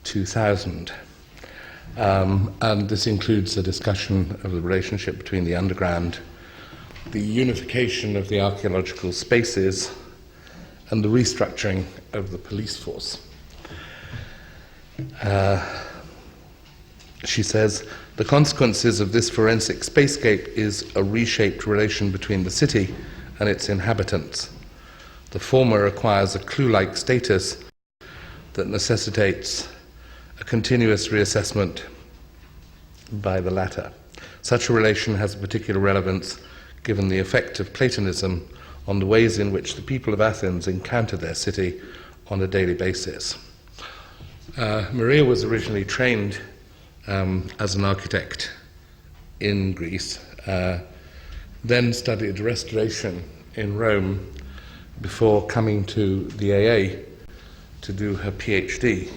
2000. And this includes a discussion of the relationship between the underground, the unification of the archaeological spaces, and the restructuring of the police force. She says, the consequences of this forensic spacescape is a reshaped relation between the city and its inhabitants. The former acquires a clue-like status that necessitates a continuous reassessment by the latter. Such a relation has a particular relevance given the effect of Platonism on the ways in which the people of Athens encounter their city on a daily basis. Maria was originally trained as an architect in Greece, then studied restoration in Rome before coming to the AA to do her PhD.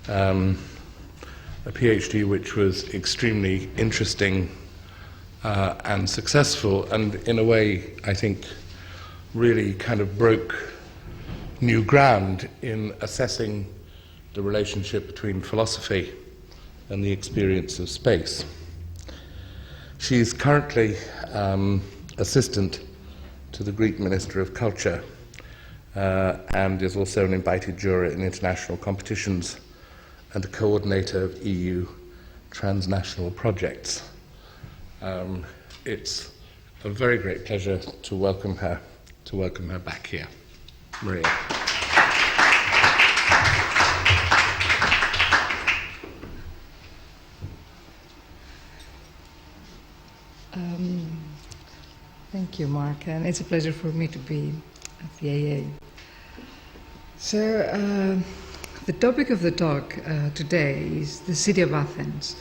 A PhD which was extremely interesting and successful, and in a way, I think, really kind of broke new ground in assessing the relationship between philosophy and the experience of space. She's currently assistant to the Greek Minister of Culture and is also an invited juror in international competitions and a coordinator of EU transnational projects. It's a very great pleasure to welcome her back here. Maria. Thank you, Mark, and it's a pleasure for me to be at the AA. So, the topic of the talk today is the city of Athens.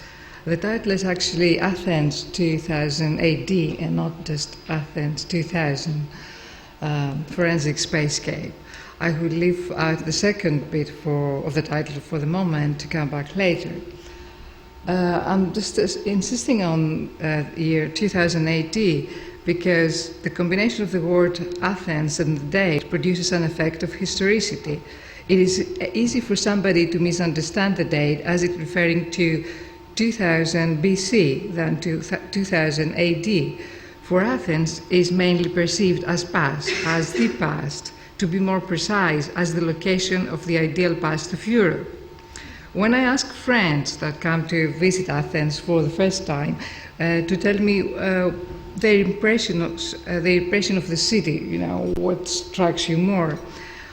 The title is actually Athens 2000 AD and not just Athens 2000, Forensic Spacescape. I will leave out the second bit of the title for the moment to come back later. I'm just insisting on year 2000 AD because the combination of the word Athens and the date produces an effect of historicity. It is easy for somebody to misunderstand the date as it referring to 2000 BC than to 2000 AD. For Athens is mainly perceived as past, as the past, to be more precise, as the location of the ideal past of Europe. When I ask friends that come to visit Athens for the first time to tell me their impression of the city, what strikes you more,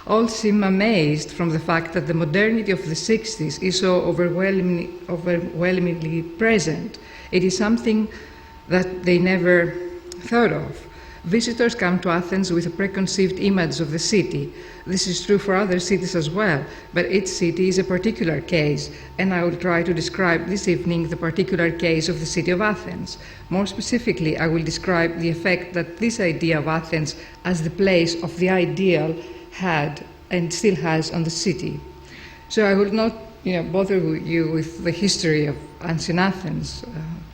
all seem amazed from the fact that the modernity of the 60s is so overwhelmingly present. It is something that they never thought of. Visitors come to Athens with a preconceived image of the city. This is true for other cities as well, but each city is a particular case, and I will try to describe this evening the particular case of the city of Athens. More specifically, I will describe the effect that this idea of Athens as the place of the ideal had and still has on the city. So I will not bother you with the history of ancient Athens,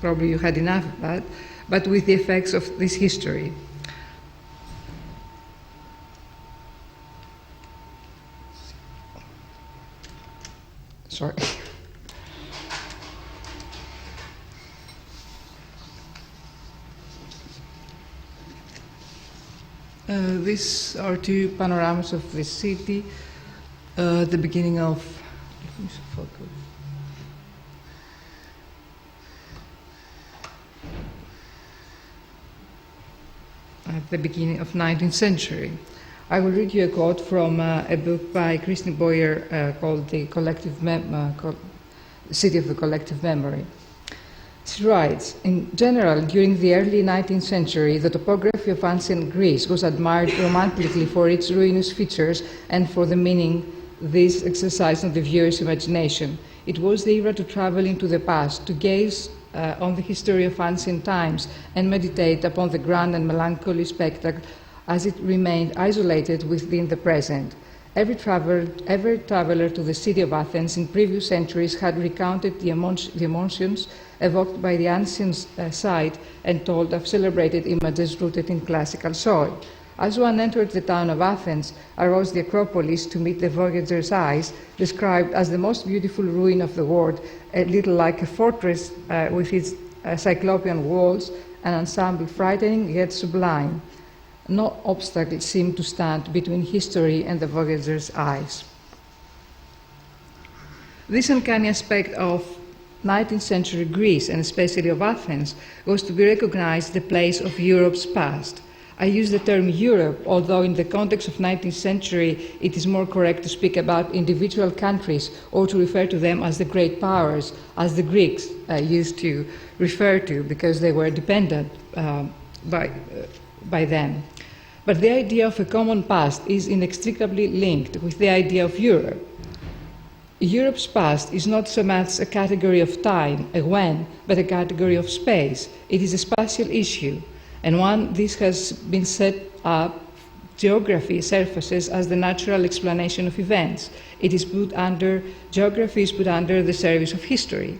probably you had enough of that, but with the effects of this history. Sorry. These are two panoramas of the city. At the beginning of, at the beginning of 19th century. I will read you a quote from a book by Christine Boyer called The City of the Collective Memory. She writes, in general, during the early 19th century, the topography of ancient Greece was admired romantically for its ruinous features and for the meaning this exercised on the viewer's imagination. It was the era to travel into the past, to gaze on the history of ancient times and meditate upon the grand and melancholy spectacle as it remained isolated within the present. Every traveler to the city of Athens in previous centuries had recounted the emotions evoked by the ancient site and told of celebrated images rooted in classical soil. As one entered the town of Athens, arose the Acropolis to meet the voyager's eyes, described as the most beautiful ruin of the world, a little like a fortress with its cyclopean walls, an ensemble frightening yet sublime. No obstacle seemed to stand between history and the voyager's eyes. This uncanny aspect of 19th century Greece, and especially of Athens, was to be recognized the place of Europe's past. I use the term Europe, although in the context of 19th century it is more correct to speak about individual countries or to refer to them as the great powers, as the Greeks used to refer to, because they were dependent by them. But the idea of a common past is inextricably linked with the idea of Europe. Europe's past is not so much a category of time, a when, but a category of space. It is a spatial issue, and one this has been set up. Geography surfaces as the natural explanation of events. Geography is put under the service of history.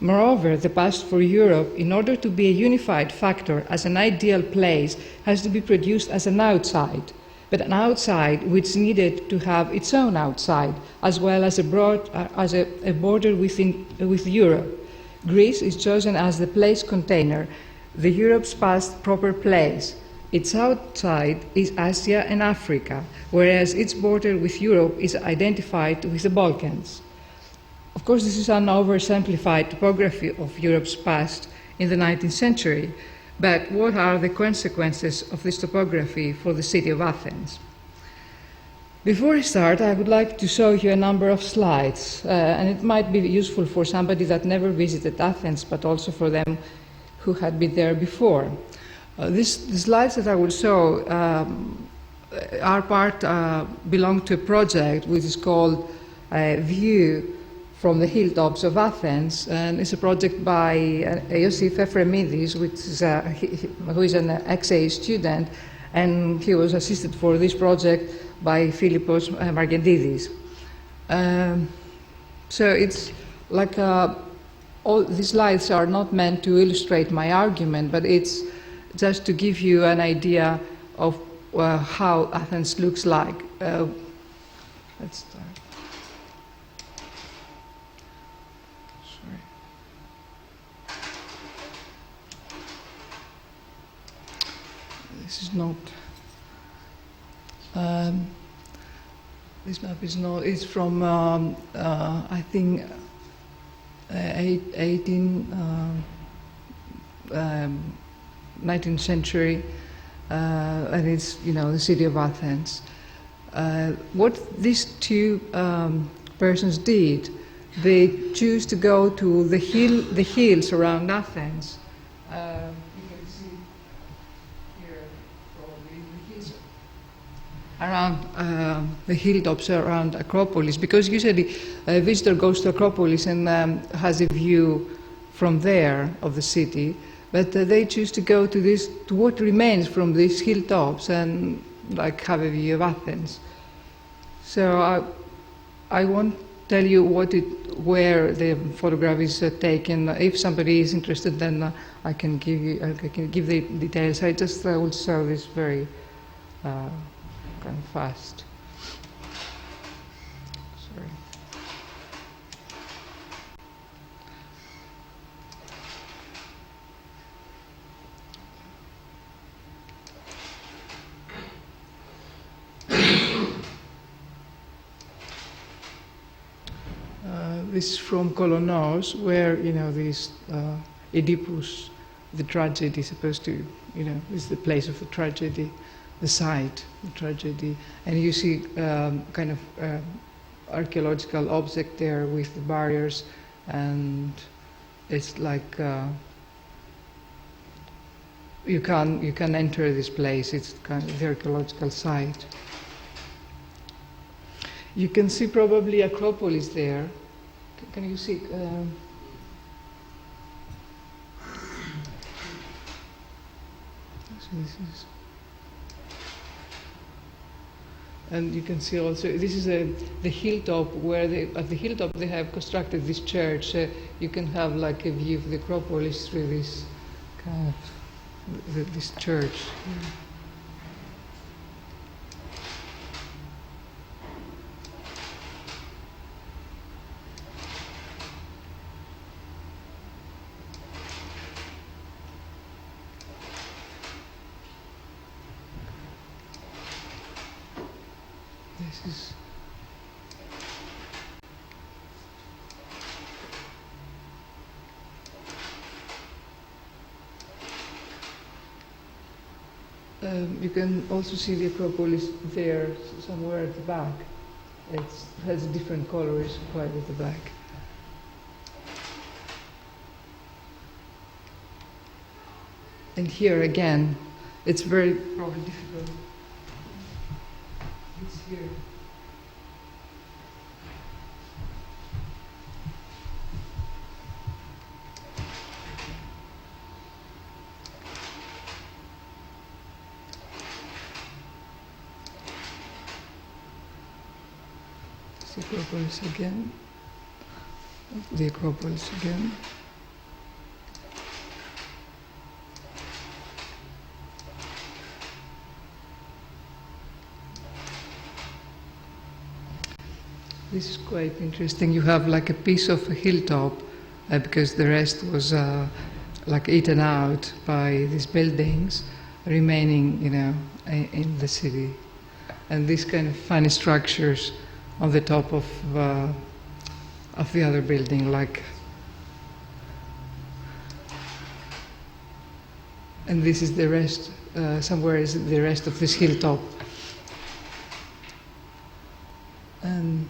Moreover, the past for Europe, in order to be a unified factor as an ideal place, has to be produced as an outside, but an outside which needed to have its own outside, as well as a border with Europe. Greece is chosen as the place container, the Europe's past proper place. Its outside is Asia and Africa, whereas its border with Europe is identified with the Balkans. Of course, this is an oversimplified topography of Europe's past in the 19th century, but what are the consequences of this topography for the city of Athens? Before I start, I would like to show you a number of slides, and it might be useful for somebody that never visited Athens, but also for them who had been there before. The slides that I will show belong to a project which is called View from the Hilltops of Athens, and it's a project by Iosif Efremidis, who is an XA student, and he was assisted for this project by Philippos Margendidis. So it's like all these slides are not meant to illustrate my argument, but it's just to give you an idea of how Athens looks like. Let's start. This is not. This map is not. It's from I think 19th century, and it's the city of Athens. What these two persons did, they choose to go to the hills around Athens. Around the hilltops around Acropolis, because usually a visitor goes to Acropolis and has a view from there of the city, but they choose to go to what remains from these hilltops and have a view of Athens. So I won't tell you where the photograph is taken. If somebody is interested, then I can give the details. I will show this very kind of fast. Sorry. This is from Kolonos, where this Oedipus, the tragedy, supposed to is the place of the tragedy. The site, the tragedy, and you see kind of archaeological object there with the barriers, and it's like you can enter this place. It's kind of the archaeological site. You can see probably Acropolis there. Can you see? So this is. And you can see also, this is the hilltop, where at the hilltop they have constructed this church. You can have like a view of the Acropolis through this kind of this church. This is you can also see the Acropolis there, somewhere at the back. It has different colors quite at the back. And here again, it's very probably difficult. It's here. The Acropolis again. The Acropolis again. This is quite interesting. You have like a piece of a hilltop because the rest was like eaten out by these buildings remaining, in the city. And these kind of funny structures on the top of the other building, like. And this is the rest. Somewhere is the rest of this hilltop. And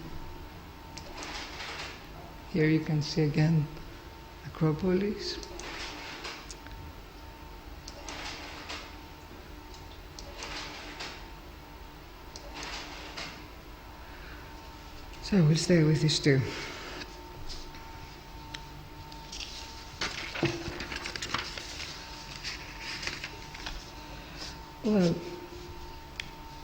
here you can see again Acropolis. So we'll stay with these two. Well,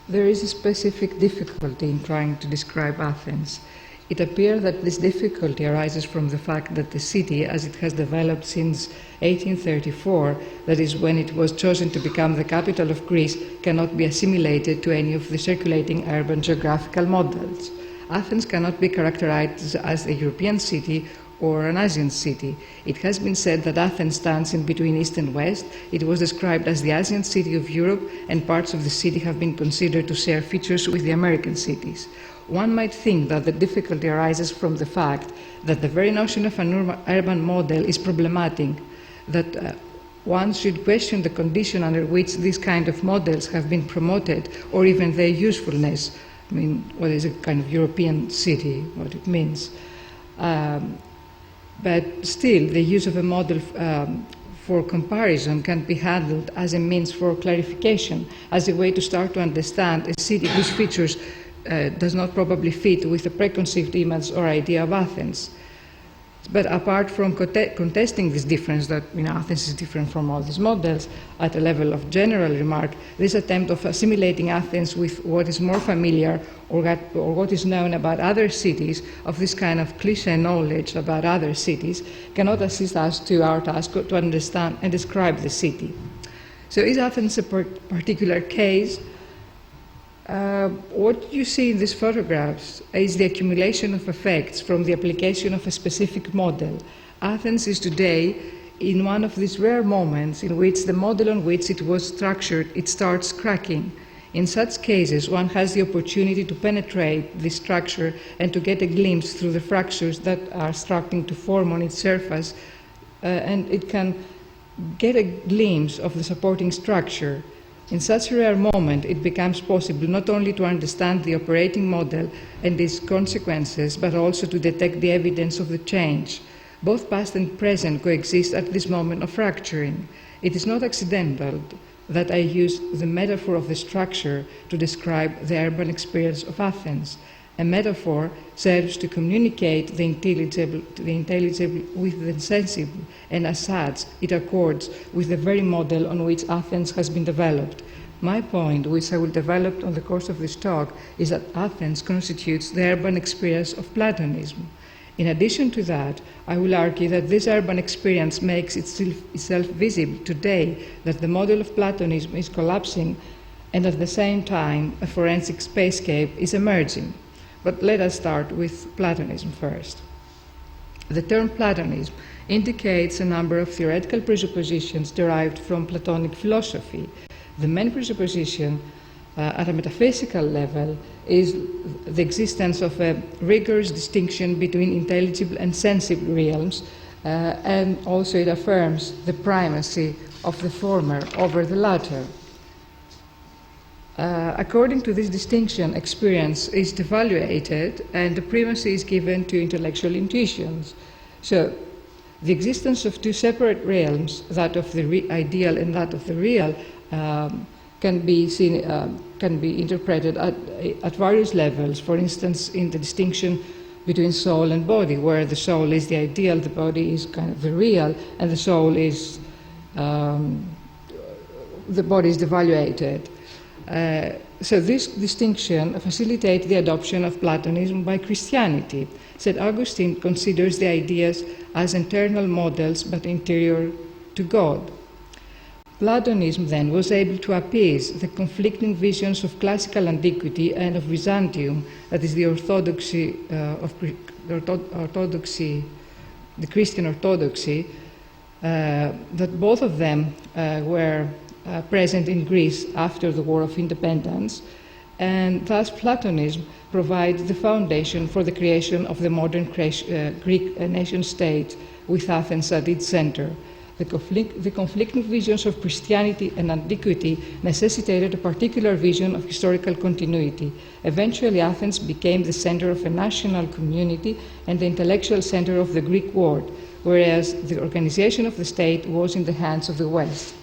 there is a specific difficulty in trying to describe Athens. It appears that this difficulty arises from the fact that the city, as it has developed since 1834, that is when it was chosen to become the capital of Greece, cannot be assimilated to any of the circulating urban geographical models. Athens cannot be characterized as a European city or an Asian city. It has been said that Athens stands in between East and West. It was described as the Asian city of Europe, and parts of the city have been considered to share features with the American cities. One might think that the difficulty arises from the fact that the very notion of an urban model is problematic, that one should question the condition under which these kind of models have been promoted, or even their usefulness. I mean, what is a kind of European city, what it means. But still, the use of a model for comparison can be handled as a means for clarification, as a way to start to understand a city whose features does not probably fit with a preconceived image or idea of Athens. But apart from contesting this difference, that Athens is different from all these models, at a level of general remark, this attempt of assimilating Athens with what is more familiar or what is known about other cities, of this kind of cliché knowledge about other cities, cannot assist us to our task to understand and describe the city. So is Athens a particular case? What you see in these photographs is the accumulation of effects from the application of a specific model. Athens is today in one of these rare moments in which the model on which it was structured, it starts cracking. In such cases, one has the opportunity to penetrate this structure and to get a glimpse through the fractures that are starting to form on its surface, and it can get a glimpse of the supporting structure. In such a rare moment, it becomes possible not only to understand the operating model and its consequences, but also to detect the evidence of the change. Both past and present coexist at this moment of fracturing. It is not accidental that I use the metaphor of the structure to describe the urban experience of Athens. A metaphor serves to communicate the intelligible with the sensible, and as such, it accords with the very model on which Athens has been developed. My point, which I will develop on the course of this talk, is that Athens constitutes the urban experience of Platonism. In addition to that, I will argue that this urban experience makes itself visible today, that the model of Platonism is collapsing, and at the same time, a forensic spacescape is emerging. But let us start with Platonism first. The term Platonism indicates a number of theoretical presuppositions derived from Platonic philosophy. The main presupposition at a metaphysical level is the existence of a rigorous distinction between intelligible and sensible realms, and also it affirms the primacy of the former over the latter. According to this distinction, experience is devaluated and the primacy is given to intellectual intuitions. So, the existence of two separate realms, that of the ideal and that of the real, can be seen, can be interpreted at various levels. For instance, in the distinction between soul and body, where the soul is the ideal, the body is kind of the real, and the soul is the body is devaluated. So this distinction facilitates the adoption of Platonism by Christianity. St. Augustine considers the ideas as internal models but interior to God. Platonism then was able to appease the conflicting visions of classical antiquity and of Byzantium, that is the orthodoxy the Christian orthodoxy, that both of them were present in Greece after the War of Independence, and thus Platonism provides the foundation for the creation of the modern Greek nation-state with Athens at its center. The conflicting visions of Christianity and antiquity necessitated a particular vision of historical continuity. Eventually, Athens became the center of a national community and the intellectual center of the Greek world, whereas the organization of the state was in the hands of the West.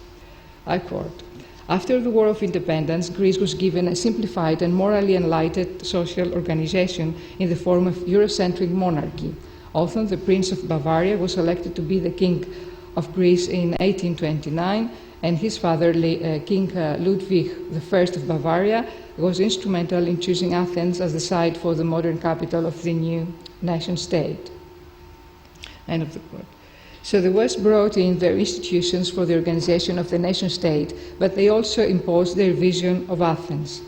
I quote, "After the War of Independence, Greece was given a simplified and morally enlightened social organization in the form of Eurocentric monarchy. Although the Prince of Bavaria was elected to be the king of Greece in 1829, and his father, King Ludwig I of Bavaria, was instrumental in choosing Athens as the site for the modern capital of the new nation-state." End of the quote. So the West brought in their institutions for the organization of the nation-state, but they also imposed their vision of Athens.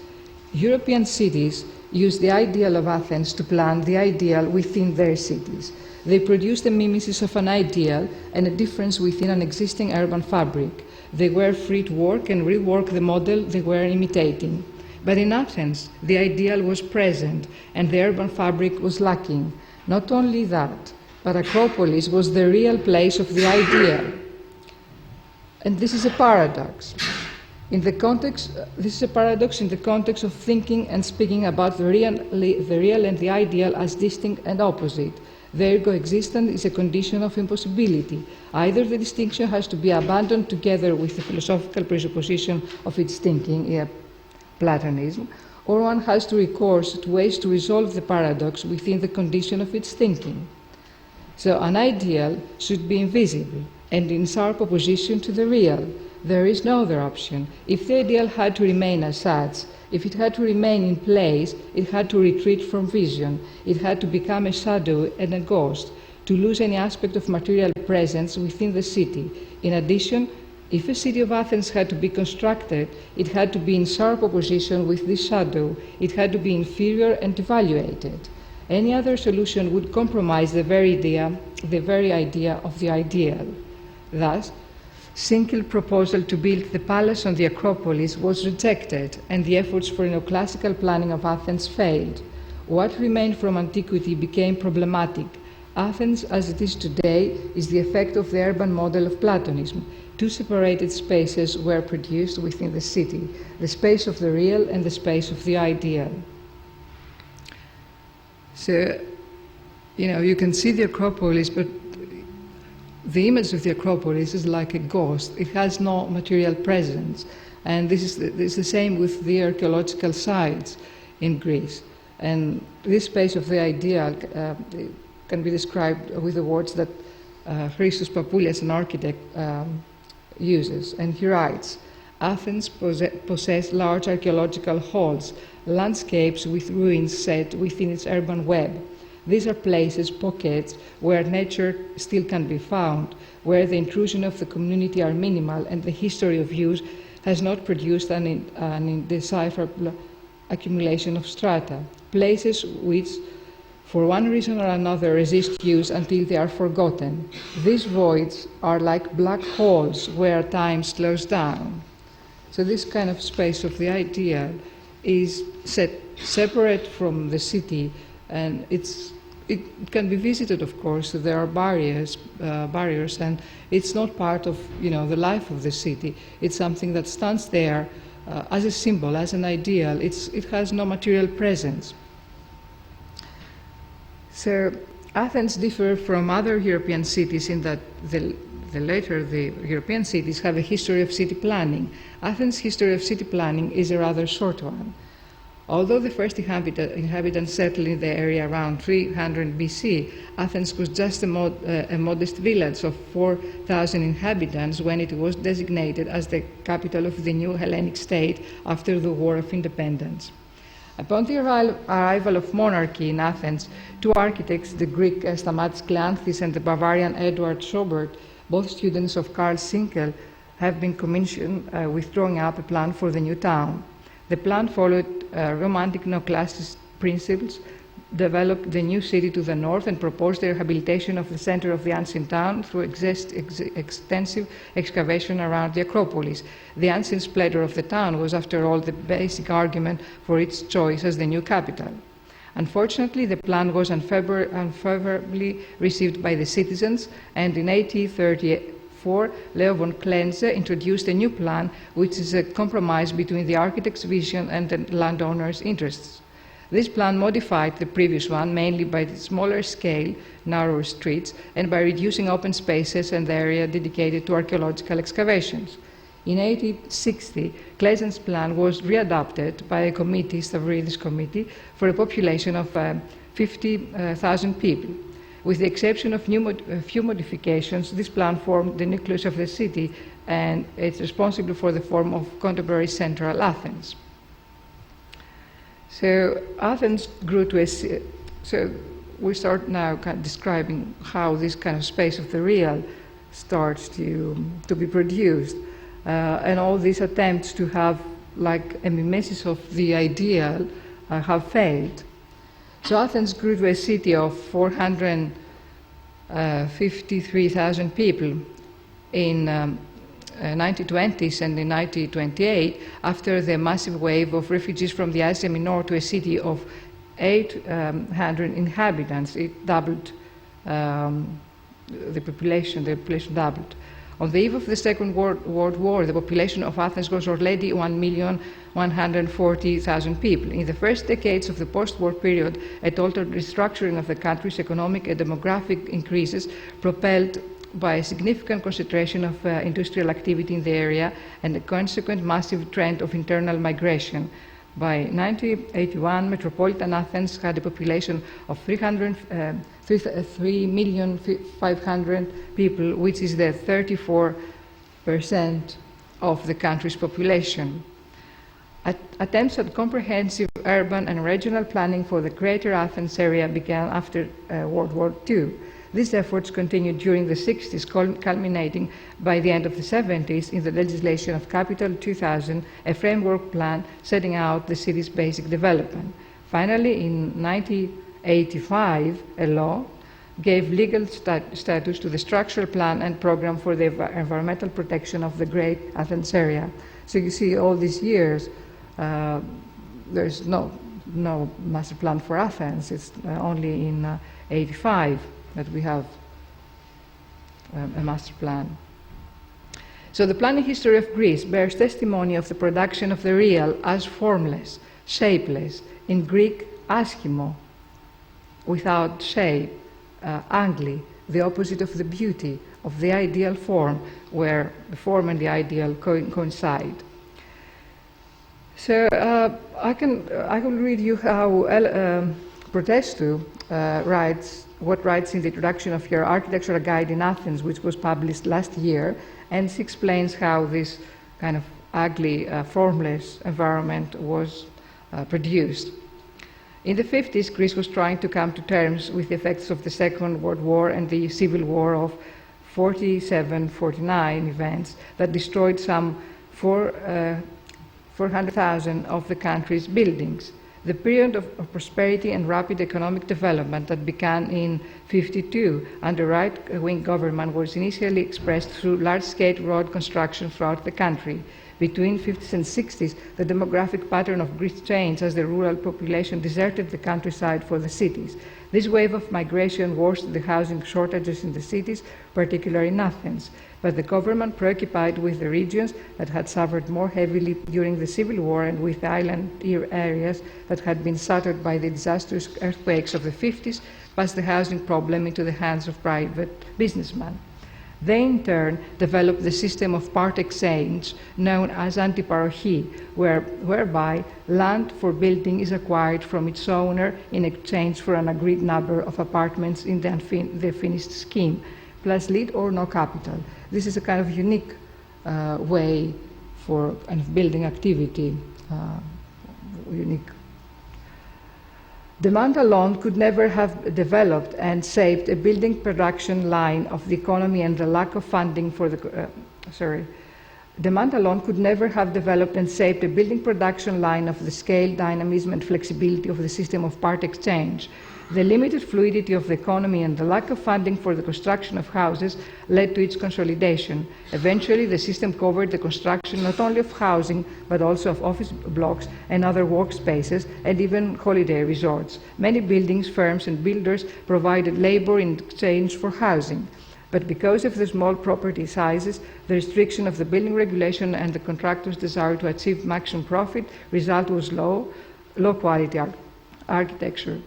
European cities used the ideal of Athens to plan the ideal within their cities. They produced the mimesis of an ideal and a difference within an existing urban fabric. They were free to work and rework the model they were imitating. But in Athens, the ideal was present and the urban fabric was lacking. Not only that, but Acropolis was the real place of the ideal. And this is a paradox. This is a paradox in the context of thinking and speaking about the real and the ideal as distinct and opposite. Their coexistence is a condition of impossibility. Either the distinction has to be abandoned together with the philosophical presupposition of its thinking, Platonism, or one has to recourse to ways to resolve the paradox within the condition of its thinking. So an ideal should be invisible and in sharp opposition to the real. There is no other option. If the ideal had to remain as such, if it had to remain in place, it had to retreat from vision. It had to become a shadow and a ghost, to lose any aspect of material presence within the city. In addition, if a city of Athens had to be constructed, it had to be in sharp opposition with this shadow. It had to be inferior and devaluated. Any other solution would compromise the very idea of the ideal. Thus, single proposal to build the palace on the Acropolis was rejected, and the efforts for neoclassical planning of Athens failed. What remained from antiquity became problematic. Athens, as it is today, is the effect of the urban model of Platonism. Two separated spaces were produced within the city, the space of the real and the space of the ideal. So, you can see the Acropolis, but the image of the Acropolis is like a ghost. It has no material presence. And this is the same with the archaeological sites in Greece. And this space of the ideal can be described with the words that Christos Papoulias, an architect, uses. And he writes, "Athens possessed large archaeological halls, landscapes with ruins set within its urban web. These are places, pockets, where nature still can be found, where the intrusion of the community are minimal and the history of use has not produced an indecipherable accumulation of strata. Places which, for one reason or another, resist use until they are forgotten. These voids are like black holes where time slows down." So this kind of space of the ideal is set separate from the city, and it can be visited, of course. So there are barriers, and it's not part of the life of the city. It's something that stands there as a symbol, as an ideal. It has no material presence. So Athens differs from other European cities in that the European cities have a history of city planning. Athens' history of city planning is a rather short one. Although the first inhabitants settled in the area around 300 BC, Athens was just a modest village of 4,000 inhabitants when it was designated as the capital of the new Hellenic state after the War of Independence. Upon the arrival of monarchy in Athens, two architects, the Greek Stamatis Kleanthis and the Bavarian Eduard Schobert, both students of Karl Zinkel, have been commissioned with drawing up a plan for the new town. The plan followed romantic neoclassicist principles, developed the new city to the north, and proposed the rehabilitation of the center of the ancient town through extensive excavation around the Acropolis. The ancient splendor of the town was, after all, the basic argument for its choice as the new capital. Unfortunately, the plan was unfavorably received by the citizens, and in 1834, Leo von Klenze introduced a new plan, which is a compromise between the architect's vision and the landowner's interests. This plan modified the previous one mainly by the smaller scale, narrower streets, and by reducing open spaces and the area dedicated to archaeological excavations. In 1860, Klenze's plan was readopted by a committee, Stavridis Committee, for a population of 50,000 people. With the exception of a few modifications, this plan formed the nucleus of the city, and it's responsible for the form of contemporary central Athens. So Athens grew to so we start now kind of describing how this kind of space of the real starts to be produced. And all these attempts to have like a mimesis of the ideal have failed. So Athens grew to a city of 453,000 people in 1920s and in 1928, after the massive wave of refugees from the Asia Minor, to a city of 800 inhabitants. It doubled the population doubled. On the eve of the Second World War, the population of Athens was already 1,140,000 people. In the first decades of the post-war period, a total restructuring of the country's economic and demographic increases, propelled by a significant concentration of industrial activity in the area and a consequent massive trend of internal migration. By 1981, metropolitan Athens had a population of 3,500,000 people, which is the 34% of the country's population. Attempts at comprehensive urban and regional planning for the Greater Athens area began after World War II. These efforts continued during the 60s, culminating by the end of the 70s in the legislation of Capital 2000, a framework plan setting out the city's basic development. Finally, in 1985, a law gave legal status to the structural plan and program for the environmental protection of the Great Athens area. So you see, all these years, there's no master plan for Athens. It's only in 85 that we have a master plan. So the planning history of Greece bears testimony of the production of the real as formless, shapeless, in Greek aschimo, without shape, angli, the opposite of the beauty, of the ideal form, where the form and the ideal coincide. So I will read you how Protestou writes in the introduction of your architectural guide in Athens, which was published last year, and she explains how this kind of ugly, formless environment was produced. In the 50s, Greece was trying to come to terms with the effects of the Second World War and the Civil War of 47-49 events that destroyed some 400,000 of the country's buildings. The period of prosperity and rapid economic development that began in 1952 under right-wing government was initially expressed through large-scale road construction throughout the country. Between 50s and 60s, the demographic pattern of Greece changed as the rural population deserted the countryside for the cities. This wave of migration worsened the housing shortages in the cities, particularly in Athens. But the government, preoccupied with the regions that had suffered more heavily during the civil war and with the island areas that had been shattered by the disastrous earthquakes of the 50s, passed the housing problem into the hands of private businessmen. They in turn developed the system of part exchange known as antiparochi, whereby land for building is acquired from its owner in exchange for an agreed number of apartments in the finished scheme, plus lead or no capital. This is a kind of unique way for kind of building activity, unique. Demand alone could never have developed and saved a building production line of the economy, and the lack of funding for the Demand alone could never have developed and saved a building production line of the scale, dynamism, and flexibility of the system of part exchange. The limited fluidity of the economy and the lack of funding for the construction of houses led to its consolidation. Eventually, the system covered the construction not only of housing, but also of office blocks and other workspaces, and even holiday resorts. Many buildings, firms, and builders provided labor in exchange for housing. But because of the small property sizes, the restriction of the building regulation, and the contractor's desire to achieve maximum profit, result was low quality architecture.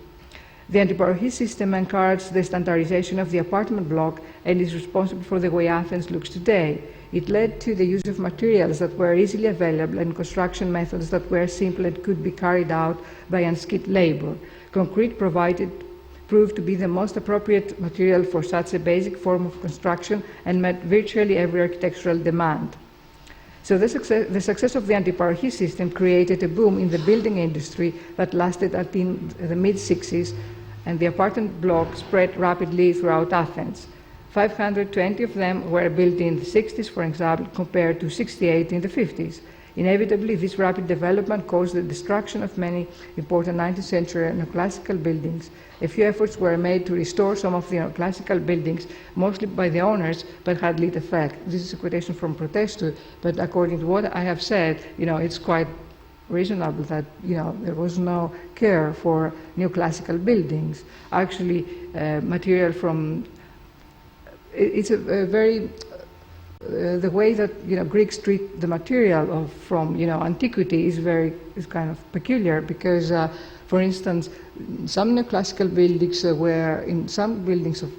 The antiparochi system encouraged the standardization of the apartment block and is responsible for the way Athens looks today. It led to the use of materials that were easily available and construction methods that were simple and could be carried out by unskilled labor. Concrete proved to be the most appropriate material for such a basic form of construction and met virtually every architectural demand. So the success of the antiparochi system created a boom in the building industry that lasted until the mid-60s, and the apartment block spread rapidly throughout Athens. 520 of them were built in the 60s, for example, compared to 68 in the 50s. Inevitably, this rapid development caused the destruction of many important 19th century neoclassical buildings. A few efforts were made to restore some of the neoclassical buildings, mostly by the owners, but had little effect. This is a quotation from Protestou, but according to what I have said, it's quite reasonable that there was no care for neoclassical buildings. Actually, material from it's a very the way that Greeks treat the material from antiquity is kind of peculiar, because for instance, some neoclassical buildings were in some buildings of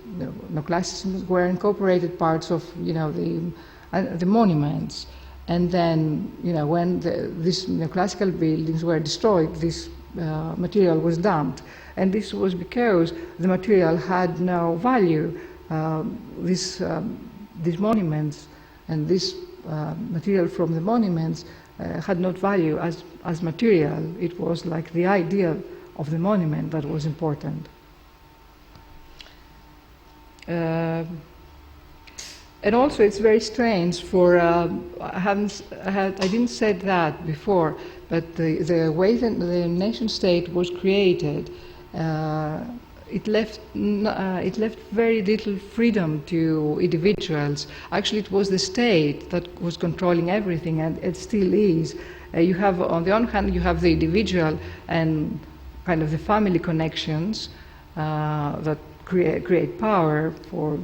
neoclassicism were incorporated parts of the monuments, and then when these neoclassical buildings were destroyed, this material was dumped, and this was because the material had no value. These monuments and this material from the monuments had not value as material. It was like the idea of the monument that was important. And also, it's very strange for I didn't say that before, but the way that the nation state was created, it left very little freedom to individuals. Actually, it was the state that was controlling everything, and it still is. You have, on the one hand, you have the individual and kind of the family connections that create power for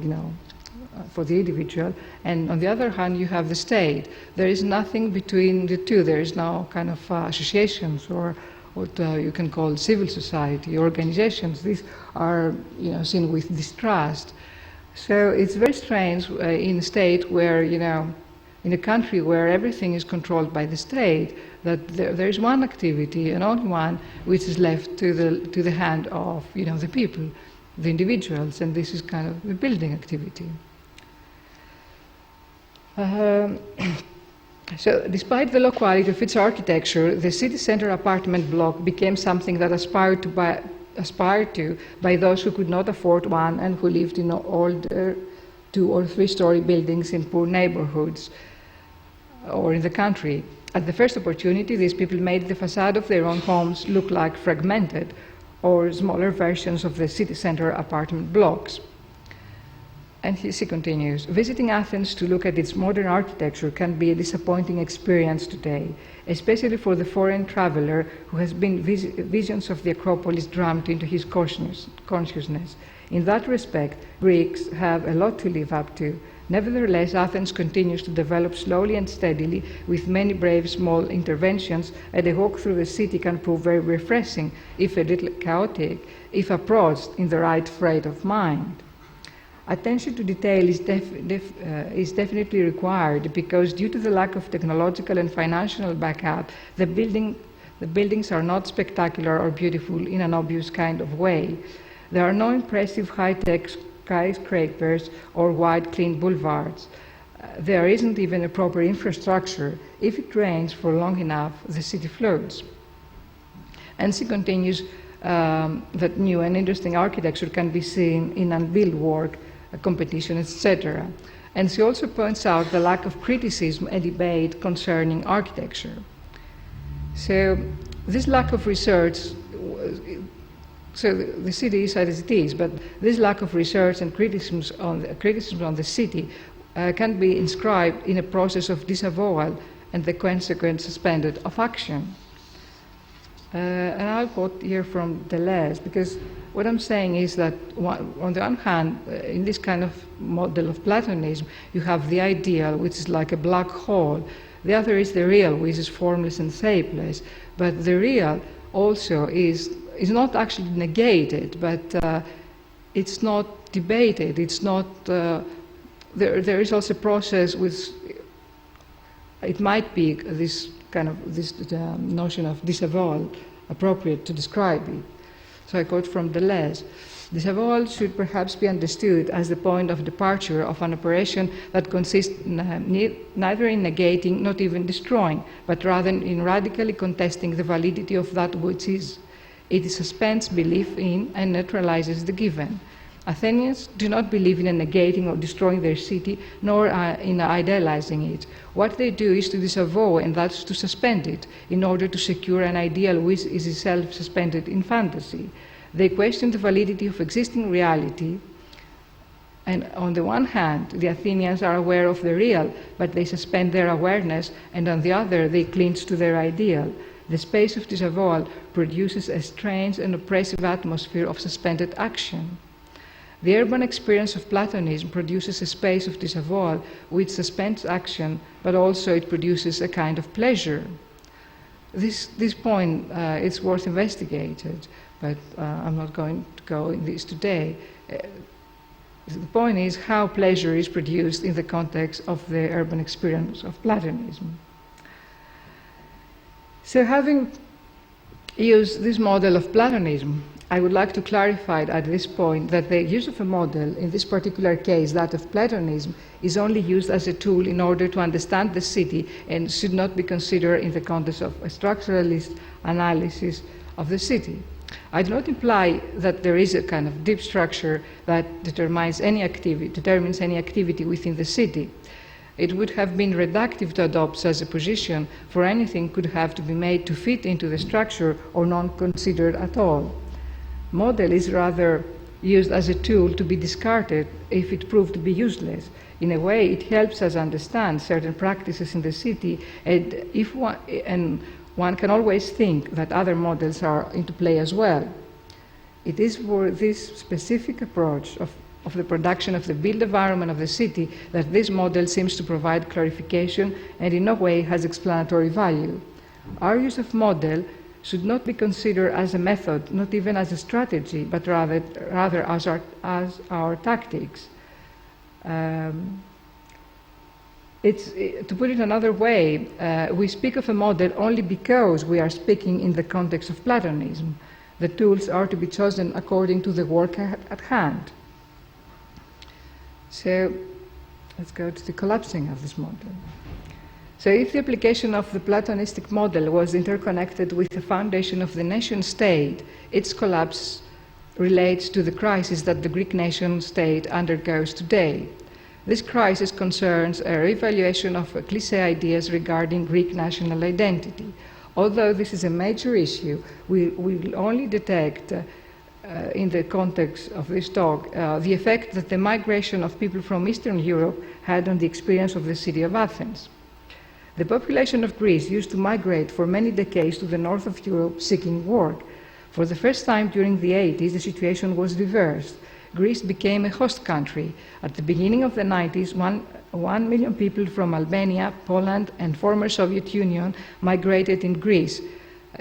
the individual, and on the other hand, you have the state. There is nothing between the two. There is no kind of associations or what you can call civil society organizations. These are seen with distrust. So it's very strange in a state where in a country where everything is controlled by the state, that there is one activity and only one which is left to the hand of the people, the individuals, and this is kind of the building activity. So, despite the low quality of its architecture, the city center apartment block became something that aspired to by those who could not afford one and who lived in older 2- or 3-story buildings in poor neighborhoods or in the country. At the first opportunity, these people made the facade of their own homes look like fragmented or smaller versions of the city center apartment blocks. And he continues, visiting Athens to look at its modern architecture can be a disappointing experience today, especially for the foreign traveler who has been visions of the Acropolis drummed into his consciousness. In that respect, Greeks have a lot to live up to. Nevertheless, Athens continues to develop slowly and steadily with many brave small interventions, and a walk through the city can prove very refreshing, if a little chaotic, if approached in the right frame of mind. Attention to detail is definitely required because due to the lack of technological and financial backup, the buildings are not spectacular or beautiful in an obvious kind of way. There are no impressive high-tech skyscrapers or wide, clean boulevards. There isn't even a proper infrastructure. If it rains for long enough, the city floods. And she continues that new and interesting architecture can be seen in unbuilt work, competition, etc. And she also points out the lack of criticism and debate concerning architecture. So this lack of research, so the city is as it is, but this lack of research and criticism on the city can be inscribed in a process of disavowal and the consequent suspended of action. And I'll quote here from Deleuze, because what I'm saying is that on the one hand, in this kind of model of Platonism, you have the ideal, which is like a black hole. The other is the real, which is formless and shapeless. But the real also is not actually negated, but it's not debated. It's not. There is also a process which it might be this notion of disavowal appropriate to describe it. So I quote from Deleuze. Disavowal should perhaps be understood as the point of departure of an operation that consists neither in negating, not even destroying, but rather in radically contesting the validity of that which is. It suspends belief in and neutralizes the given. Athenians do not believe in negating or destroying their city, nor in idealizing it. What they do is to disavow, and that's to suspend it, in order to secure an ideal which is itself suspended in fantasy. They question the validity of existing reality, and on the one hand, the Athenians are aware of the real, but they suspend their awareness, and on the other, they cling to their ideal. The space of disavowal produces a strange and oppressive atmosphere of suspended action. The urban experience of Platonism produces a space of disavowal which suspends action, but also it produces a kind of pleasure. This point is worth investigated, but I'm not going to go in this today. The point is how pleasure is produced in the context of the urban experience of Platonism. So having used this model of Platonism, I would like to clarify at this point that the use of a model, in this particular case, that of Platonism, is only used as a tool in order to understand the city and should not be considered in the context of a structuralist analysis of the city. I do not imply that there is a kind of deep structure that determines any activity within the city. It would have been reductive to adopt such a position, for anything could have to be made to fit into the structure or not considered at all. Model is rather used as a tool to be discarded if it proved to be useless. In a way, it helps us understand certain practices in the city, and one can always think that other models are into play as well. It is for this specific approach of the production of the built environment of the city that this model seems to provide clarification and in no way has explanatory value. Our use of model should not be considered as a method, not even as a strategy, but rather as our tactics. To put it another way, we speak of a model only because we are speaking in the context of Platonism. The tools are to be chosen according to the work at hand. So let's go to the collapsing of this model. So if the application of the Platonistic model was interconnected with the foundation of the nation-state, its collapse relates to the crisis that the Greek nation-state undergoes today. This crisis concerns a reevaluation of cliché ideas regarding Greek national identity. Although this is a major issue, we will only detect in the context of this talk, the effect that the migration of people from Eastern Europe had on the experience of the city of Athens. The population of Greece used to migrate for many decades to the north of Europe seeking work. For the first time during the 80s, the situation was reversed. Greece became a host country. At the beginning of the 90s, 1 million people from Albania, Poland, and former Soviet Union migrated in Greece.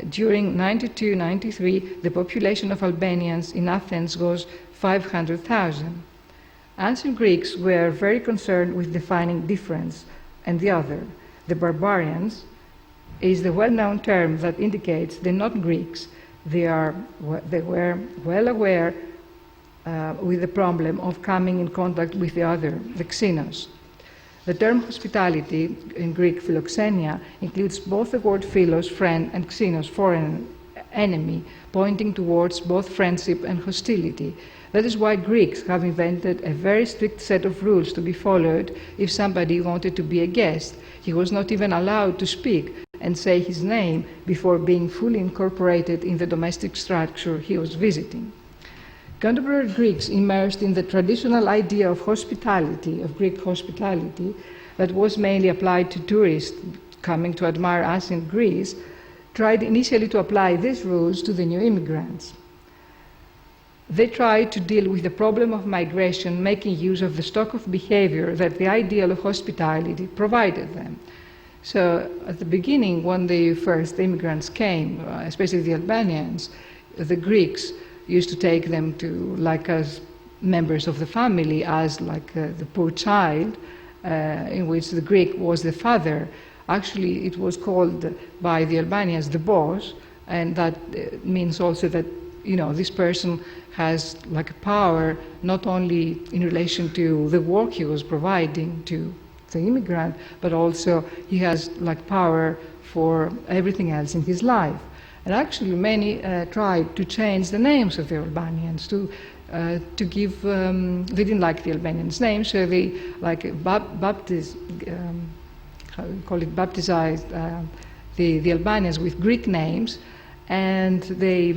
During 92-93, the population of Albanians in Athens was 500,000. Ancient Greeks were very concerned with defining difference and the other. The barbarians is the well-known term that indicates they're not Greeks. They were well aware with the problem of coming in contact with the other, the xenos. The term hospitality, in Greek philoxenia, includes both the word philos, friend, and xenos, foreign, enemy, pointing towards both friendship and hostility. That is why Greeks have invented a very strict set of rules to be followed if somebody wanted to be a guest. He was not even allowed to speak and say his name before being fully incorporated in the domestic structure he was visiting. Contemporary Greeks immersed in the traditional idea of hospitality, of Greek hospitality, that was mainly applied to tourists coming to admire ancient Greece, tried initially to apply these rules to the new immigrants. They tried to deal with the problem of migration, making use of the stock of behavior that the ideal of hospitality provided them. So at the beginning, when the first immigrants came, especially the Albanians, the Greeks used to take them to, like as members of the family, as like the poor child, in which the Greek was the father. Actually, it was called by the Albanians the boss, and that means also that, you know, this person has like a power not only in relation to the work he was providing to the immigrant, but also he has like power for everything else in his life. And actually many tried to change the names of the Albanians to give, they didn't like the Albanians' names, so they like baptized the Albanians with Greek names, and they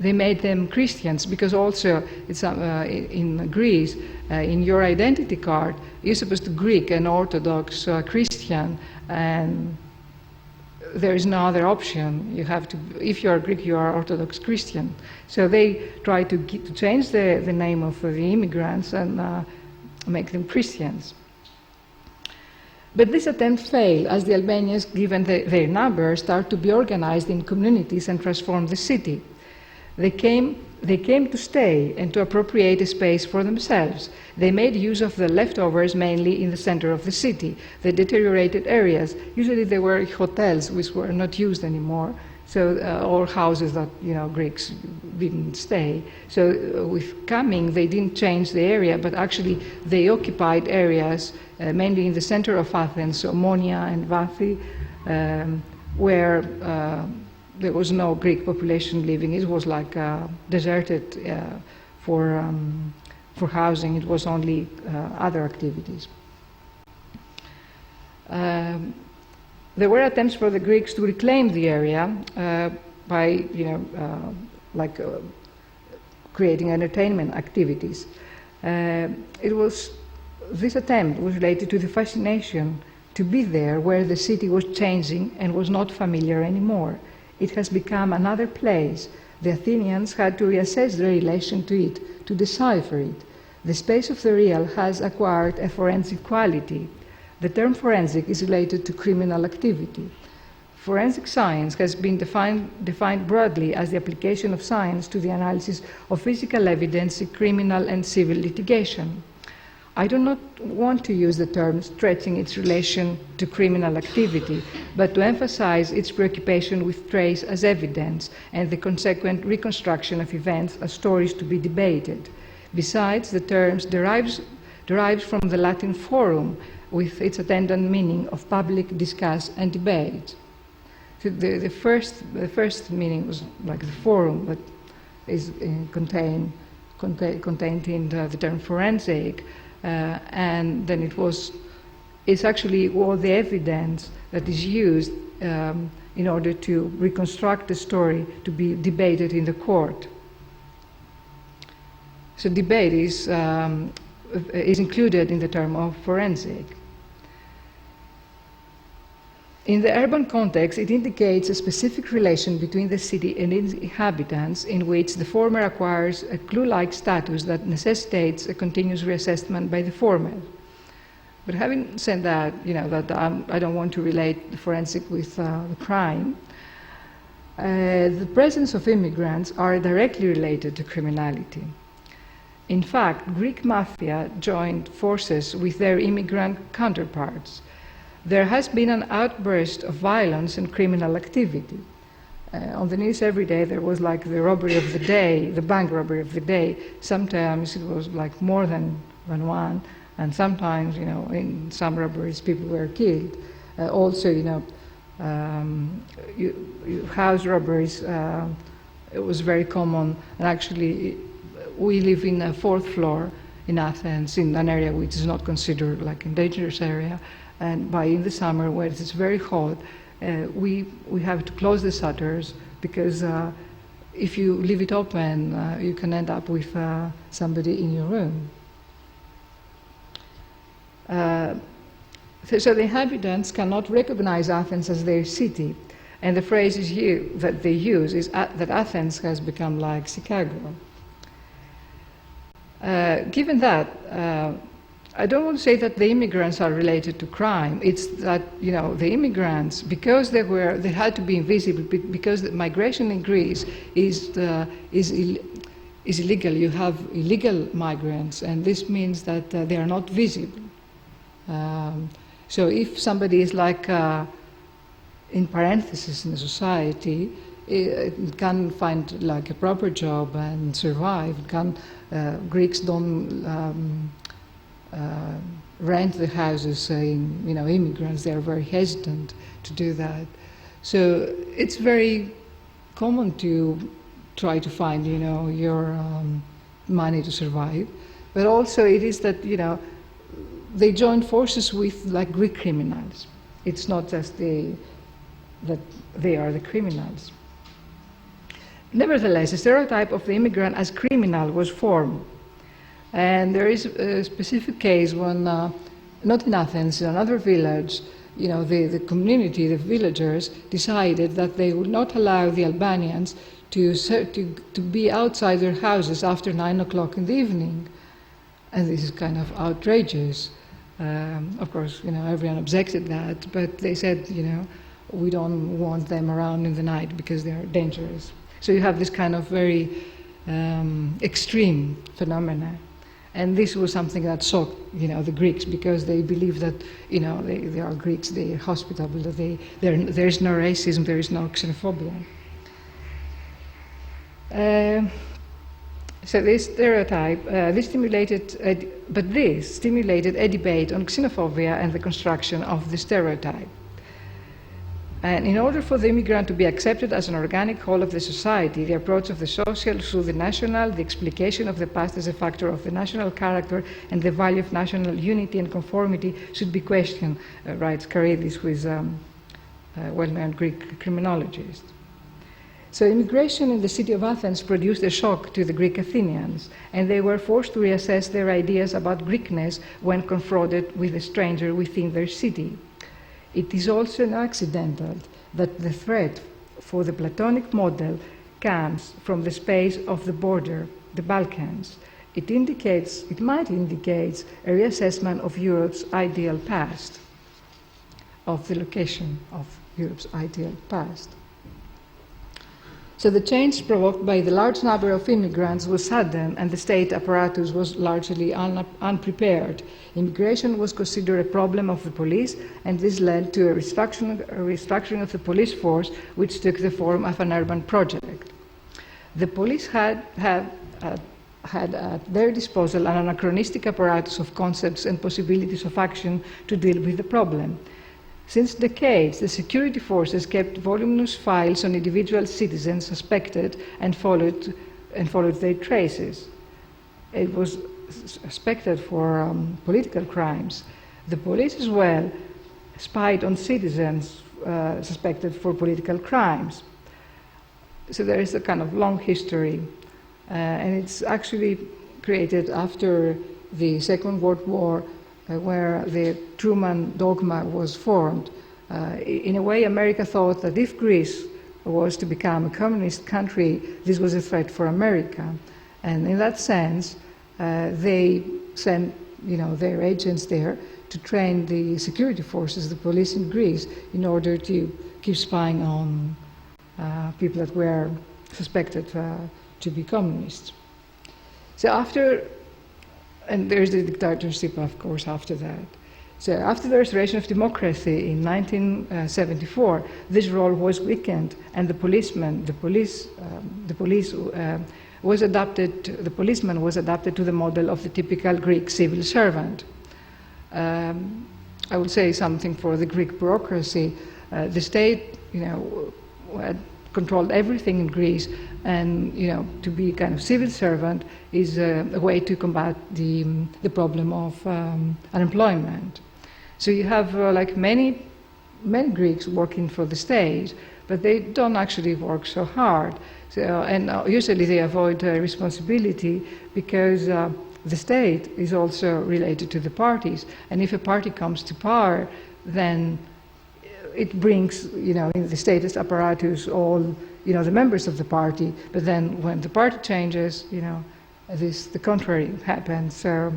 made them Christians, because also it's, in Greece, in your identity card, you're supposed to Greek and Orthodox Christian, and there is no other option. You have to, if you are Greek, you are Orthodox Christian. So they try to change the name of the immigrants and make them Christians. But this attempt failed, as the Albanians, given their numbers, start to be organized in communities and transform the city. They came to stay and to appropriate a space for themselves. They made use of the leftovers mainly in the center of the city, the deteriorated areas. Usually they were hotels which were not used anymore, so or houses that, you know, Greeks didn't stay. So with coming, they didn't change the area, but actually they occupied areas mainly in the center of Athens, Omonia and Vathi, where there was no Greek population living. It was like deserted for housing. It was only other activities. There were attempts for the Greeks to reclaim the area by, you know, creating entertainment activities. This attempt was related to the fascination to be there where the city was changing and was not familiar anymore. It has become another place. The Athenians had to reassess their relation to it, to decipher it. The space of the real has acquired a forensic quality. The term forensic is related to criminal activity. Forensic science has been defined broadly as the application of science to the analysis of physical evidence in criminal and civil litigation. I do not want to use the term stretching its relation to criminal activity, but to emphasize its preoccupation with trace as evidence and the consequent reconstruction of events as stories to be debated. Besides, the term derives from the Latin forum, with its attendant meaning of public discuss and debate. So the first meaning was like the forum, but is contained in the term forensic. And then it's actually all the evidence that is used in order to reconstruct the story to be debated in the court. So debate is included in the term of forensic. In the urban context, it indicates a specific relation between the city and its inhabitants in which the former acquires a clue-like status that necessitates a continuous reassessment by the former. But having said that, that I don't want to relate the forensic with the crime, the presence of immigrants are directly related to criminality. In fact, Greek mafia joined forces with their immigrant counterparts. There has been an outburst of violence and criminal activity. On the news every day there was like the robbery of the day, the bank robbery of the day. Sometimes it was like more than one, and sometimes, in some robberies people were killed. Also, house robberies, it was very common, and actually we live in a fourth floor in Athens, in an area which is not considered like a dangerous area. And in the summer, where it's very hot, we have to close the shutters because if you leave it open, you can end up with somebody in your room. So the inhabitants cannot recognize Athens as their city, and the phrase that they use is that Athens has become like Chicago. Given that, I don't want to say that the immigrants are related to crime. It's that the immigrants, because they had to be invisible, because the migration in Greece is illegal. You have illegal migrants, and this means that they are not visible. So if somebody is like in parenthesis in the society, it can find like a proper job and survive. Greeks don't rent the houses saying, immigrants. They are very hesitant to do that. So it's very common to try to find, your money to survive. But also it is that, they join forces with like Greek criminals. It's not just that they are the criminals. Nevertheless, a stereotype of the immigrant as criminal was formed. And there is a specific case when, not in Athens, in another village, the community, the villagers, decided that they would not allow the Albanians to be outside their houses after 9 o'clock in the evening. And this is kind of outrageous. Of course, everyone objected that, but they said, we don't want them around in the night because they are dangerous. So you have this kind of very extreme phenomena. And this was something that shocked, the Greeks, because they believe that, they are Greeks, they are hospitable, that there is no racism, there is no xenophobia. So this stereotype, this stimulated a debate on xenophobia and the construction of the stereotype. And in order for the immigrant to be accepted as an organic whole of the society, the approach of the social through the national, the explication of the past as a factor of the national character, and the value of national unity and conformity should be questioned, writes Karidis, who is a well-known Greek criminologist. So immigration in the city of Athens produced a shock to the Greek Athenians, and they were forced to reassess their ideas about Greekness when confronted with a stranger within their city. It is also not accidental that the threat for the Platonic model comes from the space of the border, the Balkans. It might indicate a reassessment of Europe's ideal past, of the location of Europe's ideal past. So the change provoked by the large number of immigrants was sudden, and the state apparatus was largely unprepared. Immigration was considered a problem of the police, and this led to a restructuring of the police force, which took the form of an urban project. The police had at their disposal an anachronistic apparatus of concepts and possibilities of action to deal with the problem. Since decades, the security forces kept voluminous files on individual citizens suspected and followed their traces. It was suspected for political crimes. The police as well spied on citizens suspected for political crimes. So there is a kind of long history, and it's actually created after the Second World War, where the Truman dogma was formed. In a way, America thought that if Greece was to become a communist country, this was a threat for America. And in that sense, they sent their agents there to train the security forces, the police in Greece, in order to keep spying on people that were suspected to be communists. So and there's the dictatorship, of course, after that. So after the restoration of democracy in 1974, this role was weakened, and the policeman was adapted to the model of the typical Greek civil servant. I would say something for the Greek bureaucracy. The state, had controlled everything in Greece, and to be kind of civil servant is a way to combat the problem of unemployment. So you have like many Greeks working for the state, but they don't actually work so hard. So, and usually they avoid responsibility because the state is also related to the parties. And if a party comes to power, then it brings, in the status apparatus all, the members of the party. But then when the party changes, the contrary happens. So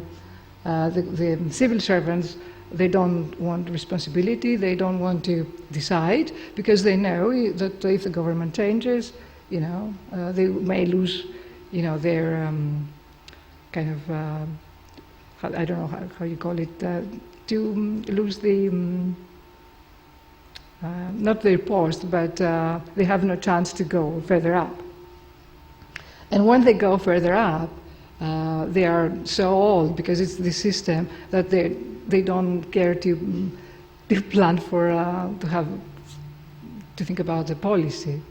the civil servants, they don't want responsibility, they don't want to decide, because they know that if the government changes, they may lose, their kind of, I don't know how you call it, to lose the, not their post, but they have no chance to go further up. And when they go further up, they are so old, because it's the system, that they don't care to plan for, to think about the policy,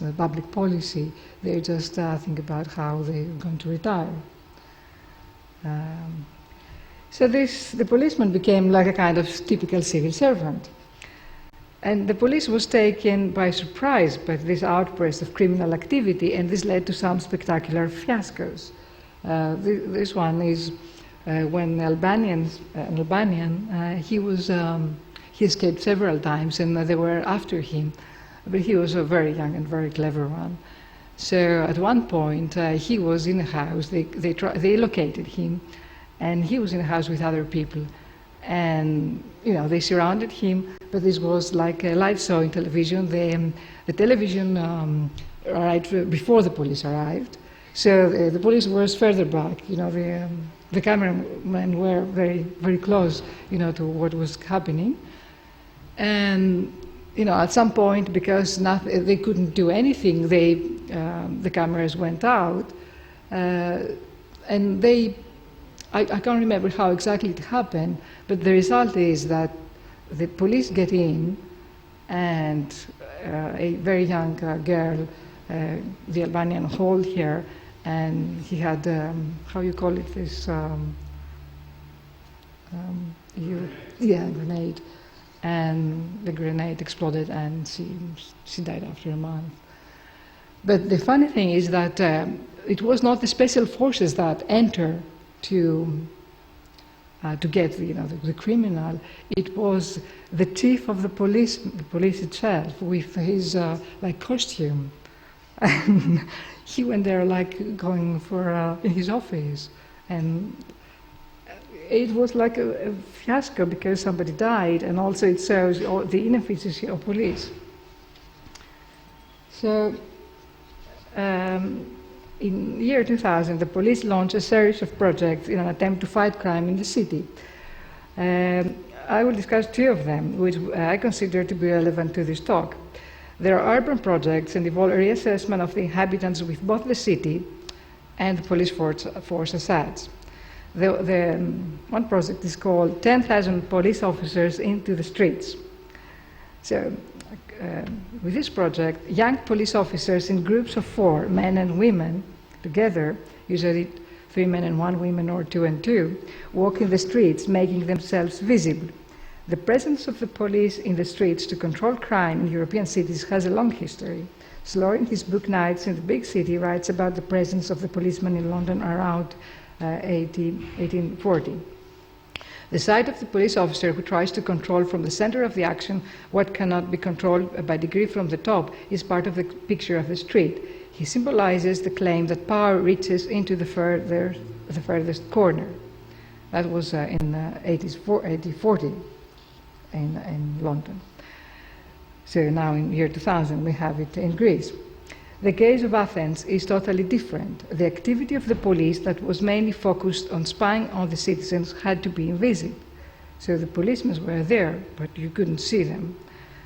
the public policy. They just think about how they're going to retire. So the policeman became like a kind of typical civil servant. And the police was taken by surprise by this outburst of criminal activity, and this led to some spectacular fiascos. This one is when Albanian, he escaped several times, and they were after him, but he was a very young and very clever one. So at one point, he was in a house. They located him, and he was in a house with other people, and they surrounded him. But this was like a live show in television. The television arrived before the police arrived, so the police was further back. The cameramen were very, very close, to what was happening, and at some point, because they couldn't do anything, the cameras went out, and I can't remember how exactly it happened, but the result is that the police get in, and a very young girl, the Albanian, hold her, and he had, how you call it, this, grenade. And the grenade exploded, and she died after a month. But the funny thing is that it was not the special forces that enter to get the criminal. It was the chief of the police itself, with his costume, and he went there going for in his office, and it was like a fiasco because somebody died, and also it shows the inefficiency of police. So in the year 2000, the police launched a series of projects in an attempt to fight crime in the city. I will discuss two of them, which I consider to be relevant to this talk. There are urban projects and involve a reassessment of the inhabitants with both the city and the police force assets. The one project is called 10,000 Police Officers into the Streets. So with this project, young police officers in groups of 4, men and women, together, usually 3 men and 1 woman or 2 and 2, walk in the streets, making themselves visible. The presence of the police in the streets to control crime in European cities has a long history. Slower, in his book Nights in the Big City, writes about the presence of the policeman in London around 1840. The sight of the police officer who tries to control from the center of the action what cannot be controlled by degree from the top is part of the picture of the street. He symbolizes the claim that power reaches into the furthest corner. That was in 1840 in London. So now in year 2000 we have it in Greece. The case of Athens is totally different. The activity of the police that was mainly focused on spying on the citizens had to be invisible. So the policemen were there, but you couldn't see them.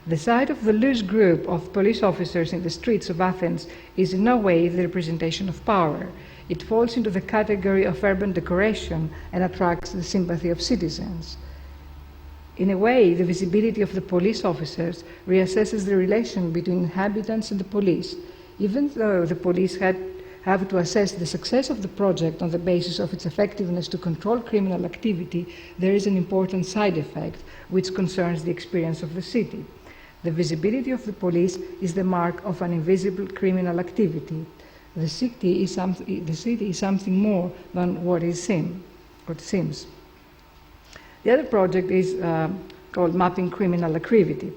The sight of the loose group of police officers in the streets of Athens is in no way the representation of power. It falls into the category of urban decoration and attracts the sympathy of citizens. In a way, the visibility of the police officers reassesses the relation between inhabitants and the police. Even though the police have to assess the success of the project on the basis of its effectiveness to control criminal activity, there is an important side effect which concerns the experience of the city. The visibility of the police is the mark of an invisible criminal activity. The city is something more than what seems. The other project is called Mapping Criminal Activity.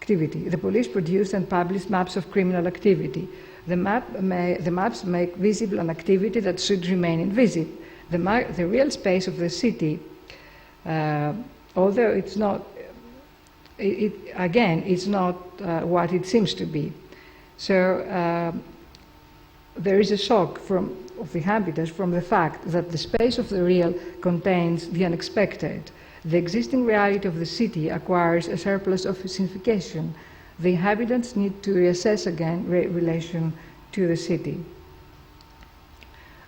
The police produced and published maps of criminal activity. The maps make visible an activity that should remain invisible. The real space of the city, although it's not, it's not what it seems to be. So there is a shock of the inhabitants from the fact that the space of the real contains the unexpected. The existing reality of the city acquires a surplus of signification. The inhabitants need to reassess again relation to the city.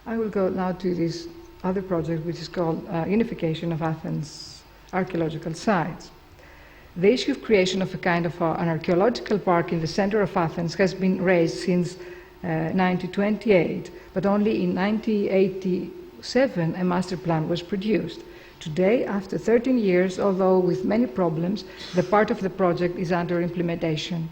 I will go now to this other project, which is called Unification of Athens Archaeological Sites. The issue of creation of a kind of an archaeological park in the center of Athens has been raised since 1928, but only in 1987 a master plan was produced. Today, after 13 years, although with many problems, the part of the project is under implementation.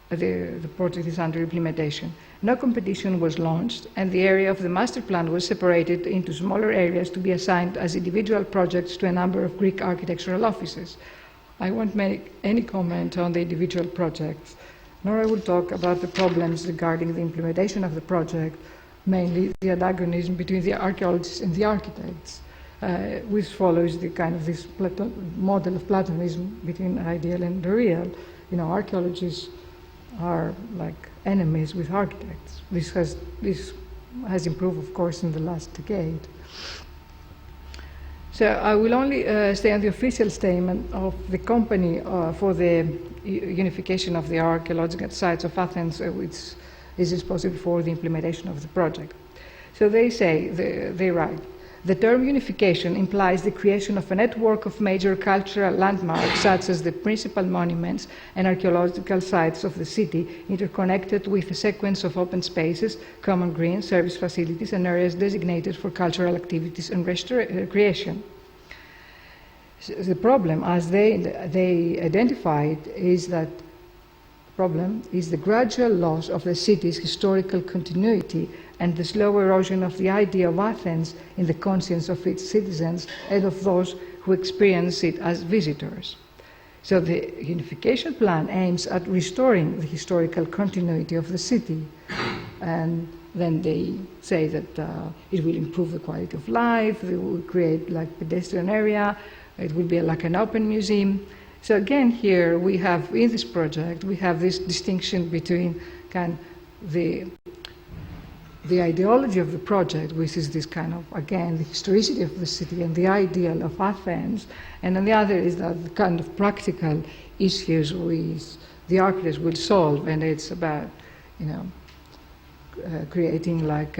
The project is under implementation. No competition was launched, and the area of the master plan was separated into smaller areas to be assigned as individual projects to a number of Greek architectural offices. I won't make any comment on the individual projects, nor I will talk about the problems regarding the implementation of the project, mainly the antagonism between the archaeologists and the architects. Which follows the kind of this model of Platonism between ideal and the real. You know, archaeologists are like enemies with architects. This has improved, of course, in the last decade. So I will only stay on the official statement of the company for the unification of the archaeological sites of Athens, which is responsible for the implementation of the project. So they say, they write, the term unification implies the creation of a network of major cultural landmarks, such as the principal monuments and archaeological sites of the city, interconnected with a sequence of open spaces, common greens, service facilities, and areas designated for cultural activities and recreation. The problem, as they identified, is that the gradual loss of the city's historical continuity and the slow erosion of the idea of Athens in the conscience of its citizens and of those who experience it as visitors. So the unification plan aims at restoring the historical continuity of the city, and then they say that it will improve the quality of life, it will create like pedestrian area, it will be like an open museum. So again, here we have, in this project, we have this distinction between kind of the ideology of the project, which is this kind of, again, the historicity of the city and the ideal of Athens, and then the other is that the kind of practical issues which the architects will solve, and it's about, you know, creating like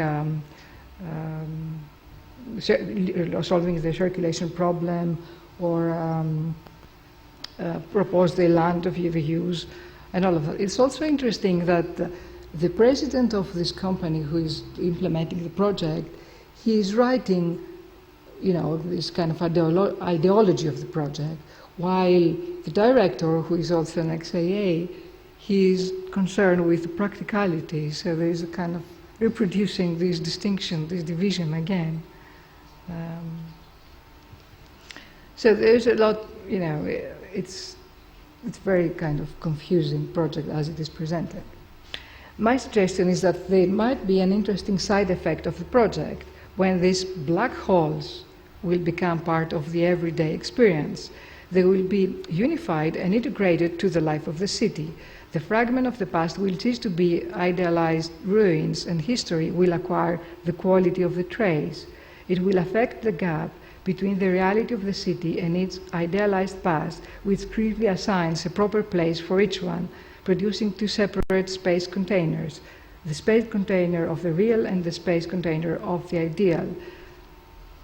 solving the circulation problem, or propose the land of the use, and all of that. It's also interesting that the president of this company who is implementing the project, he is writing, you know, this kind of ideology of the project, while the director, who is also an XAA, he is concerned with the practicality. So there is a kind of reproducing this distinction, this division again. So there's a lot, it's very kind of confusing project as it is presented. My suggestion is that there might be an interesting side effect of the project when these black holes will become part of the everyday experience. They will be unified and integrated to the life of the city. The fragment of the past will cease to be idealized ruins, and history will acquire the quality of the trace. It will affect the gap between the reality of the city and its idealized past, which clearly assigns a proper place for each one, producing two separate space containers, the space container of the real and the space container of the ideal.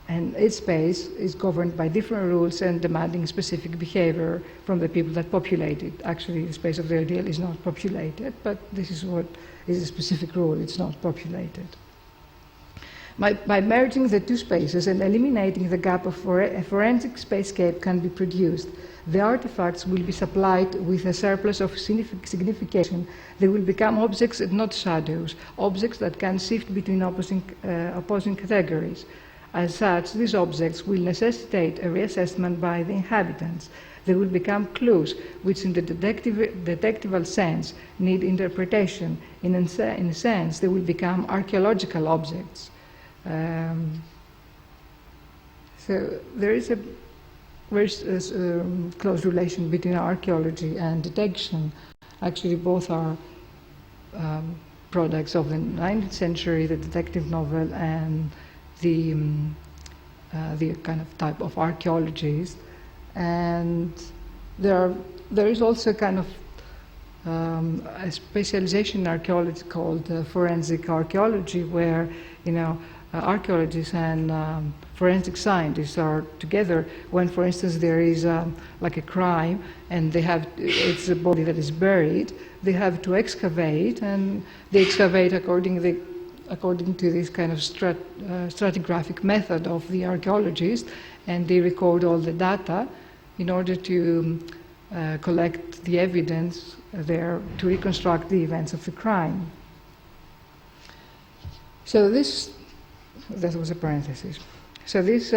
And its space is governed by different rules and demanding specific behavior from the people that populate it. Actually, the space of the ideal is not populated, but this is what is a specific rule, it's not populated. By merging the two spaces and eliminating the gap, a forensic spacescape can be produced. The artifacts will be supplied with a surplus of signification. They will become objects and not shadows, objects that can shift between opposing categories. As such, these objects will necessitate a reassessment by the inhabitants. They will become clues, which in the detectival sense need interpretation. In a sense, they will become archaeological objects. So there is a very close relation between archaeology and detection. Actually, both are products of the 19th century, the detective novel and the kind of type of archaeologies. And there is also kind of a specialization in archaeology called forensic archaeology, where archaeologists and forensic scientists are together when, for instance, there is like a crime and it's a body that is buried. They have to excavate, and they excavate according to this kind of stratigraphic method of the archaeologist, and they record all the data in order to collect the evidence there to reconstruct the events of the crime. So that was a parenthesis. So this,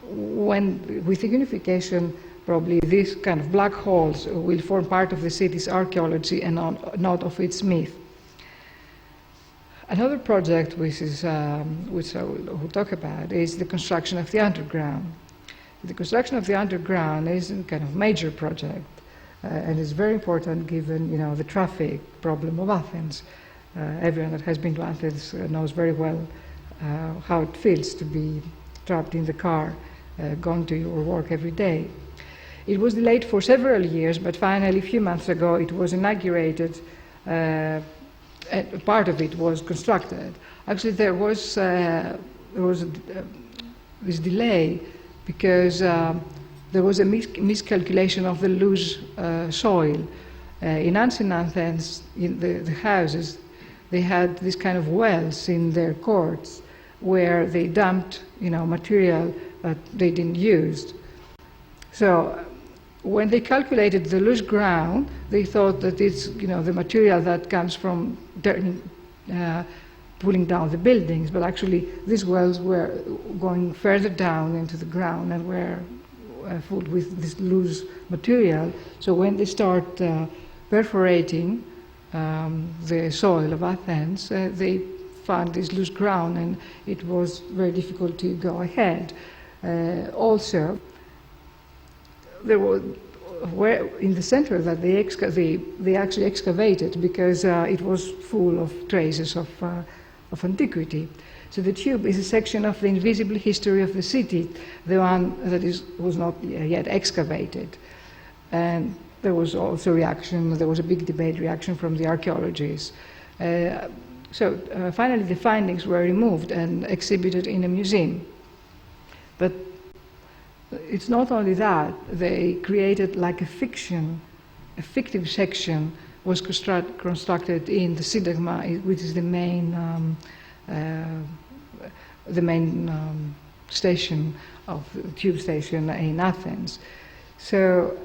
with the unification, probably these kind of black holes will form part of the city's archaeology and not of its myth. Another project which I will talk about is the construction of the underground. The construction of the underground is a kind of major project and is very important given the traffic problem of Athens. Everyone that has been to Athens knows very well how it feels to be trapped in the car, going to your work every day. It was delayed for several years, but finally, a few months ago, it was inaugurated. Part of it was constructed. Actually, there was this delay because there was a miscalculation of the loose soil. In ancient Athens, in the houses, they had this kind of wells in their courts where they dumped, material that they didn't use. So when they calculated the loose ground, they thought that it's, the material that comes from pulling down the buildings, but actually these wells were going further down into the ground and were full with this loose material. So when they start perforating the soil of Athens, they found this loose ground, and it was very difficult to go ahead. Also, there was where in the center that they actually excavated because it was full of traces of antiquity. So the tube is a section of the invisible history of the city, the one that was not yet excavated. And there was also there was a big debate reaction from the archaeologists. So finally the findings were removed and exhibited in a museum. But it's not only that, they created like a fictive section was constructed in the Syntagma, which is the main station of the tube station in Athens. So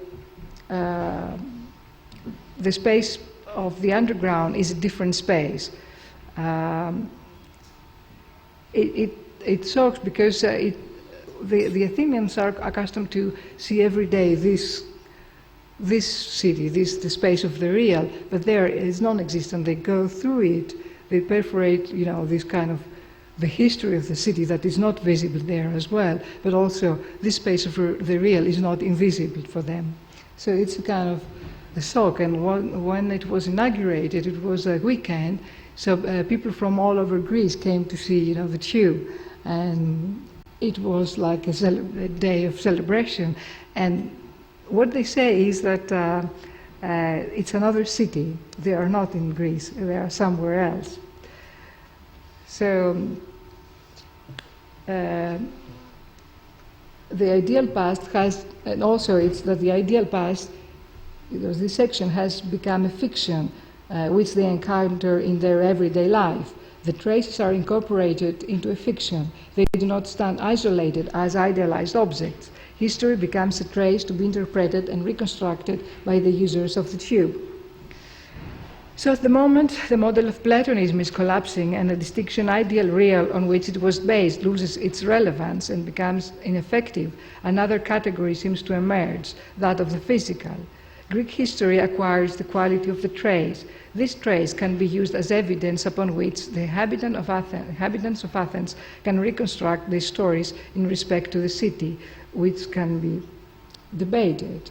the space of the underground is a different space. It shocks because the Athenians are accustomed to see every day this city, the space of the real, but there is non-existent. They go through it, they perforate, this kind of the history of the city that is not visible there as well, but also this space of the real is not invisible for them. So it's a kind of a shock. And when it was inaugurated, it was a weekend, so people from all over Greece came to see, the tube, and it was like a day of celebration. And what they say is that it's another city. They are not in Greece, they are somewhere else. So the ideal past has, and also it's that the ideal past, because this section has become a fiction which they encounter in their everyday life. The traces are incorporated into a fiction. They do not stand isolated as idealized objects. History becomes a trace to be interpreted and reconstructed by the users of the tube. So at the moment, the model of Platonism is collapsing, and the distinction ideal real on which it was based loses its relevance and becomes ineffective. Another category seems to emerge, that of the physical. Greek history acquires the quality of the trace. This trace can be used as evidence upon which the inhabitants of Athens can reconstruct their stories in respect to the city, which can be debated.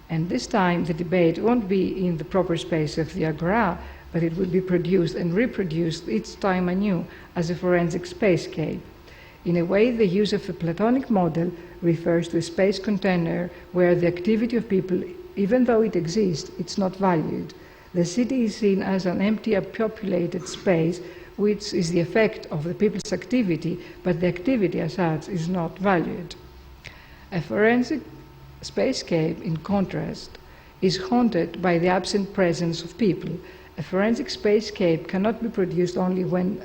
And this time the debate won't be in the proper space of the agora, but it will be produced and reproduced each time anew as a forensic spacescape. In a way, the use of the Platonic model refers to a space container where the activity of people, even though it exists, it's not valued. The city is seen as an empty, unpopulated space, which is the effect of the people's activity, but the activity as such is not valued. A forensic spacescape, in contrast, is haunted by the absent presence of people. A forensic spacescape cannot be produced only when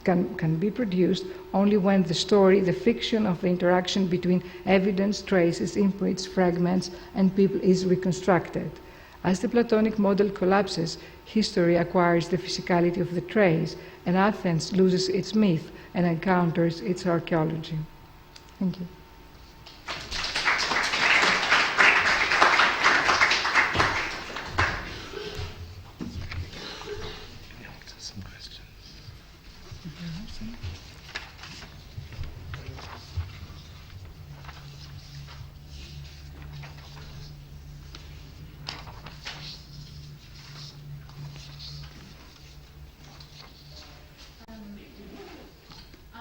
can be produced only when the story, the fiction of the interaction between evidence, traces, imprints, fragments, and people is reconstructed. As the Platonic model collapses, history acquires the physicality of the trace, and Athens loses its myth and encounters its archaeology. Thank you.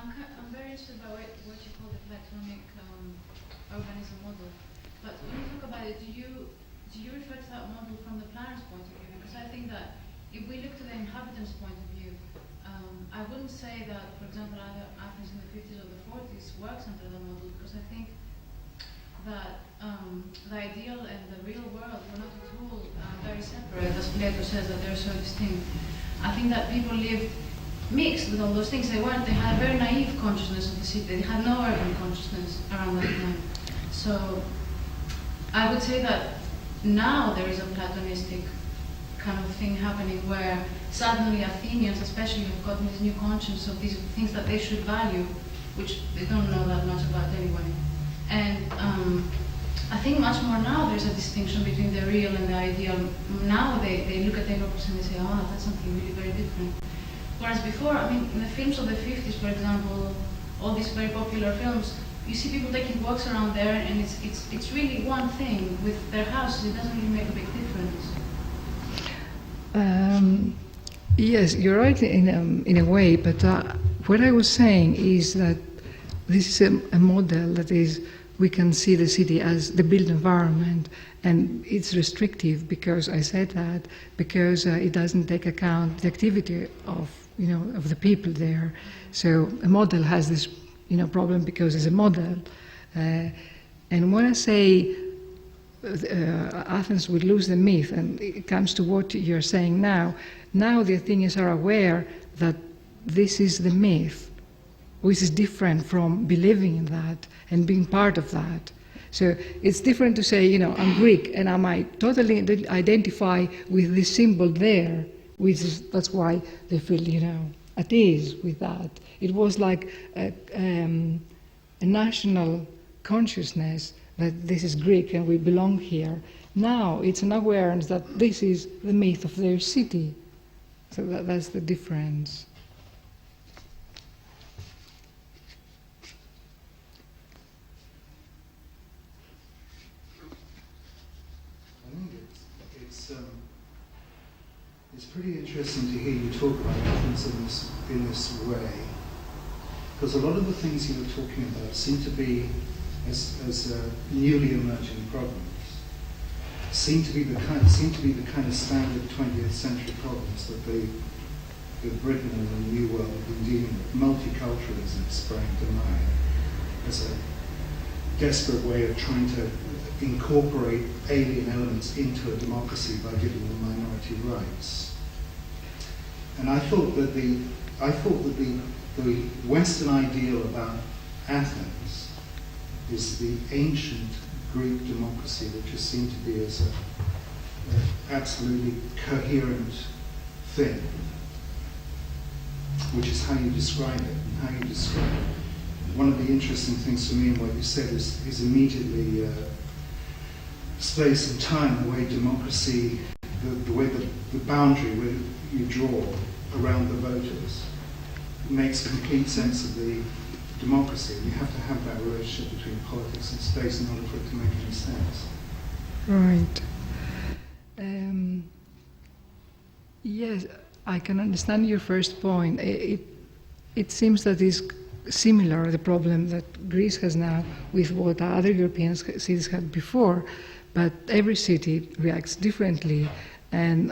I'm very interested by what you call the Platonic urbanism model. But when you talk about it, do you refer to that model from the planner's point of view? Because I think that if we look to the inhabitants' point of view, I wouldn't say that, for example, either Athens in the 50s or the 40s works under the model, because I think that the ideal and the real world were not at all very separate, as Plato says that they're so distinct. I think that people live mixed with all those things. They had a very naive consciousness of the city. They had no urban consciousness around that time. So I would say that now there is a Platonistic kind of thing happening where suddenly Athenians especially have gotten this new conscience of these things that they should value, which they don't know that much about anyway. And I think much more now there's a distinction between the real and the ideal. Now they look at Theodorou and they say, oh, that's something really very different. Whereas before, I mean, in the films of the 50s, for example, all these very popular films, you see people taking walks around there, and it's really one thing. With their houses, it doesn't really make a big difference. Yes, you're right in a way, but what I was saying is that this is a model that is, we can see the city as the built environment, and it's restrictive because I said that, because it doesn't take account the activity of the people there. So a model has this problem because it's a model. And when I say Athens would lose the myth, and it comes to what you're saying now the Athenians are aware that this is the myth, which is different from believing in that and being part of that. So it's different to say, I'm Greek, and I might totally identify with this symbol there, that's why they feel, at ease with that. It was like a national consciousness that this is Greek and we belong here. Now it's an awareness that this is the myth of their city. So that's the difference. I think it's pretty interesting to hear you talk about Athens in this way, because a lot of the things you were talking about seem to be as newly emerging problems. Seem to be the kind of standard 20th century problems that Britain and the New World have been dealing with. Multiculturalism sprang to mind as a desperate way of trying to incorporate alien elements into a democracy by giving them minority rights. And I thought that the Western ideal about Athens is the ancient Greek democracy, which is seen to be as an absolutely coherent thing, which is how you describe it and how you describe it. One of the interesting things for me in what you said is immediately space and time, the way democracy, the way the boundary where you draw around the voters makes complete sense of the democracy. You have to have that relationship between politics and space in order for it to make any sense. Right. Yes, I can understand your first point. It seems that it's similar, the problem that Greece has now with what other European cities had before, but every city reacts differently. And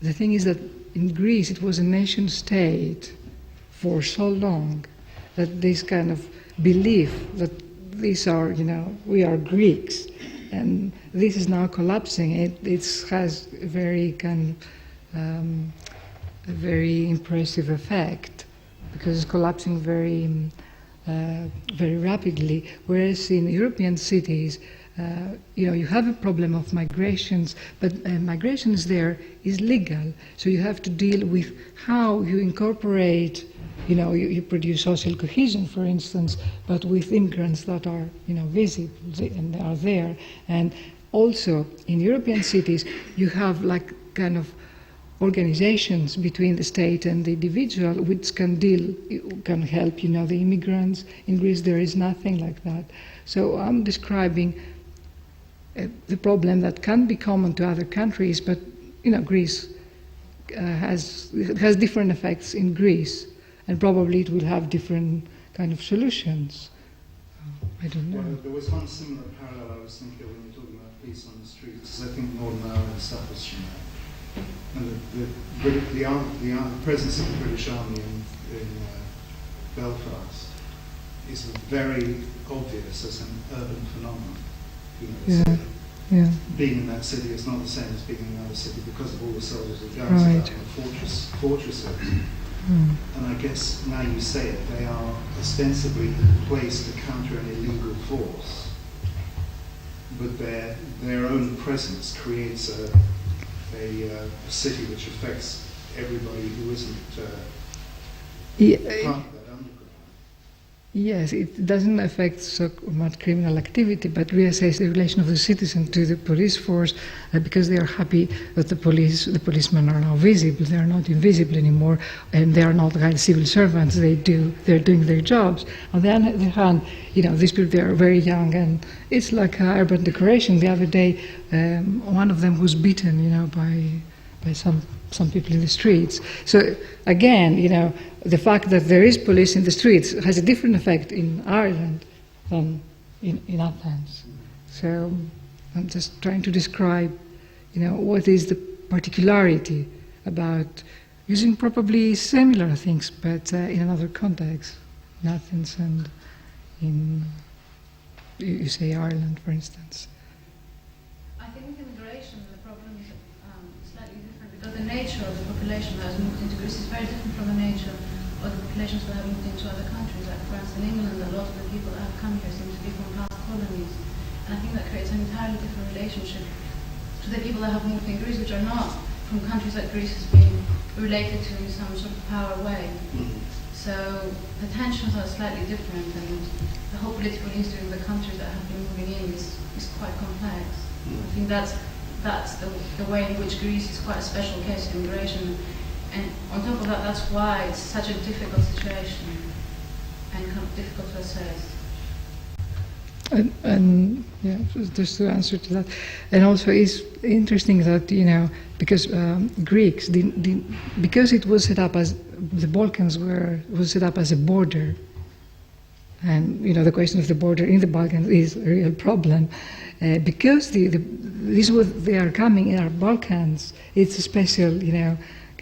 the thing is that in Greece it was a nation state for so long that this kind of belief that these are, we are Greeks, and this is now collapsing. It has a very kind of, a very impressive effect, because it's collapsing very, very rapidly. Whereas in European cities, you have a problem of migrations, but migrations there is legal. So you have to deal with how you incorporate. You produce social cohesion, for instance, but with immigrants that are, visible and they are there. And also in European cities, you have like kind of organizations between the state and the individual, which can help, the immigrants. In Greece, there is nothing like that. So I'm describing the problem that can be common to other countries, but, Greece has different effects in Greece. And probably it will have different kind of solutions. I don't know. Well, there was one similar parallel I was thinking of when you're talking about peace on the streets, because I think Northern Ireland suffers from that. And the presence of the British Army in Belfast is very obvious as an urban phenomenon. Being in that city is not the same as being in another city because of all the soldiers and guns around the fortresses. And I guess now you say it, they are ostensibly placed to counter an illegal force, but their own presence creates a city which affects everybody who isn't part of that underground. Yes, it doesn't affect so much criminal activity, but reassess the relation of the citizen to the police force, because they are happy that the policemen are now visible. They are not invisible anymore, and they are not kind of civil servants. They're doing their jobs. On the other hand, these people, they are very young, and it's like urban decoration. The other day, one of them was beaten, by some people in the streets. So again, the fact that there is police in the streets has a different effect in Ireland than in Athens. So I'm just trying to describe, what is the particularity about using probably similar things, but in another context, in Athens and in, you say Ireland, for instance. I think with immigration, the problem is slightly different, because the nature of the population that has moved into Greece is very different from the nature of the populations that have moved into other countries. Like France and England, a lot of the people that have come here seem to be from past colonies. And I think that creates an entirely different relationship to the people that have moved in Greece, which are not from countries that Greece has been related to in some sort of power way. So the tensions are slightly different, and the whole political history of the countries that have been moving in is quite complex. I think that's the way in which Greece is quite a special case of immigration. And on top of that, that's why it's such a difficult situation and kind of difficult to assess. And yeah, just to answer to that, and also it's interesting that because Greeks because it was set up as the Balkans was set up as a border, and the question of the border in the Balkans is a real problem because they are coming in our Balkans. It's a special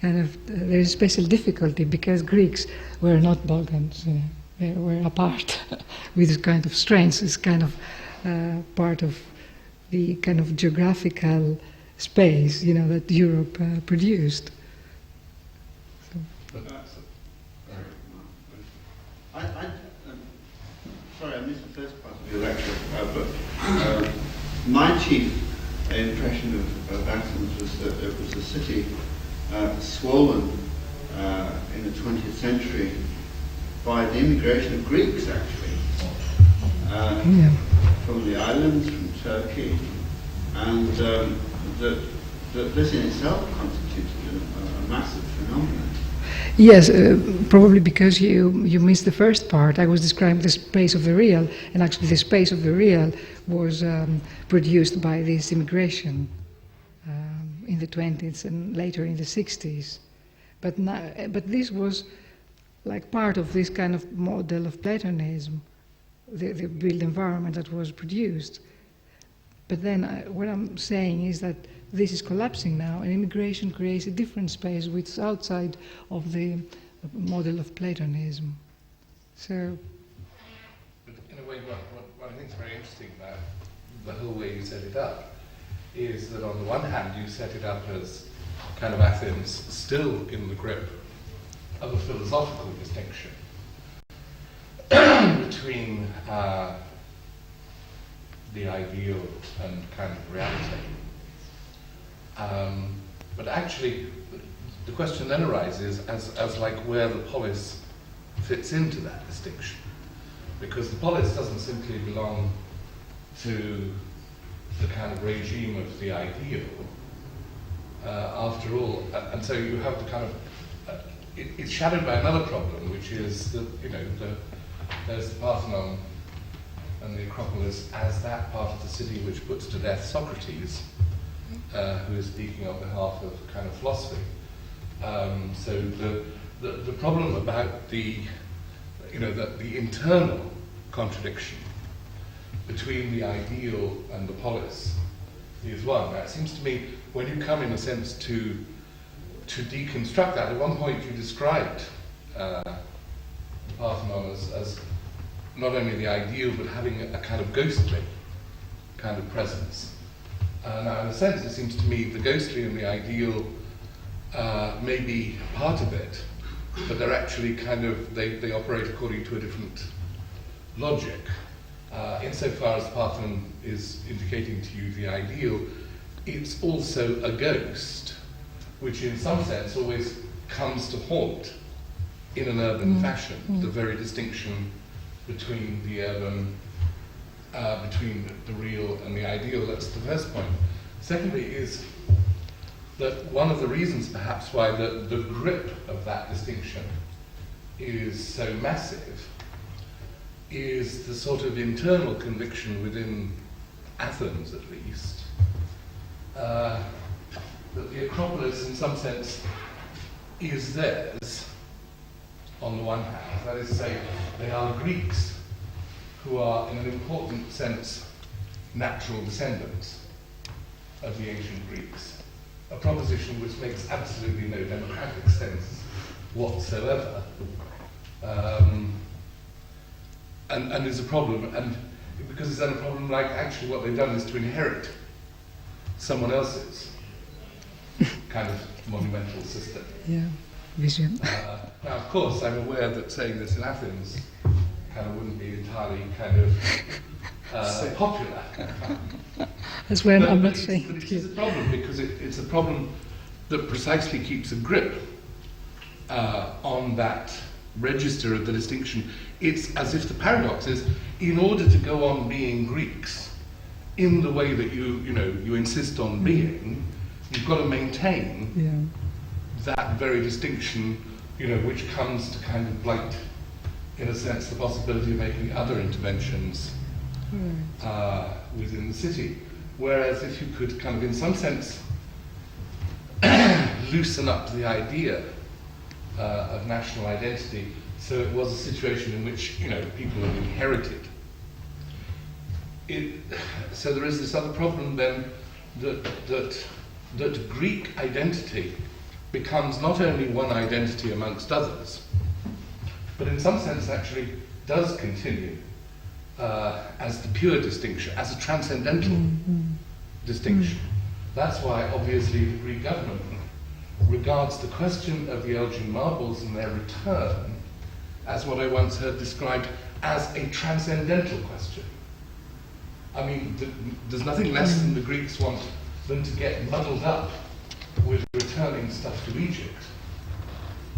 there's a special difficulty because Greeks were not Balkans. They were apart with this kind of strengths. It's kind of part of the kind of geographical space, that Europe produced. Sorry, I missed the first part of your lecture, but my chief impression of Athens was that it was a city swollen in the 20th century by the immigration of Greeks, actually, from the islands, from Turkey, and that this in itself constituted a massive phenomenon. Yes, probably because you missed the first part. I was describing the space of the real, and actually the space of the real was produced by this immigration in the 20s and later in the 60s. But this was like part of this kind of model of Platonism, the built environment that was produced. But then what I'm saying is that this is collapsing now, and immigration creates a different space which is outside of the model of Platonism. So, but in a way, what I think is very interesting about the whole way you set it up is that on the one hand you set it up as kind of Athens still in the grip of a philosophical distinction between the ideal and kind of reality. But actually, the question then arises as like where the polis fits into that distinction, because the polis doesn't simply belong to the kind of regime of the ideal, after all, and so you have the kind of it's shadowed by another problem, which is that there's the Parthenon and the Acropolis as that part of the city which puts to death Socrates, who is speaking on behalf of kind of philosophy. So the problem about the internal contradiction between the ideal and the polis is one. Now, it seems to me when you come in a sense to deconstruct that, at one point you described the Parthenon as not only the ideal but having a kind of ghostly kind of presence. Now, in a sense, it seems to me the ghostly and the ideal may be part of it, but they're actually they operate according to a different logic. Insofar as the Parthenon is indicating to you the ideal, it's also a ghost, which in some sense always comes to haunt in an urban fashion, the very distinction between the urban, between the real and the ideal. That's the first point. Secondly is that one of the reasons perhaps why the grip of that distinction is so massive is the sort of internal conviction within Athens, at least, that the Acropolis in some sense is theirs on the one hand. That is to say, they are Greeks who are in an important sense natural descendants of the ancient Greeks, a proposition which makes absolutely no democratic sense whatsoever, and is a problem, and because it's then a problem, like actually what they've done is to inherit someone else's kind of monumental system. Yeah, vision. Now, of course, I'm aware that saying this in Athens kind of wouldn't be entirely entirely kind of popular. That's when I'm not But saying it it is a problem, because it's a problem that precisely keeps a grip on that register of the distinction. It's as if the paradox is, in order to go on being Greeks in the way that you insist on being, you've got to maintain that very distinction, which comes to kind of blight, in a sense, the possibility of making other interventions within the city. Whereas if you could kind of, in some sense, loosen up the idea of national identity, so it was a situation in which people have inherited it. So there is this other problem then that Greek identity becomes not only one identity amongst others, but in some sense actually does continue as the pure distinction, as a transcendental distinction. That's why obviously the Greek government regards the question of the Elgin marbles and their return as what I once heard described as a transcendental question. I mean, there's nothing less than the Greeks want than to get muddled up with returning stuff to Egypt.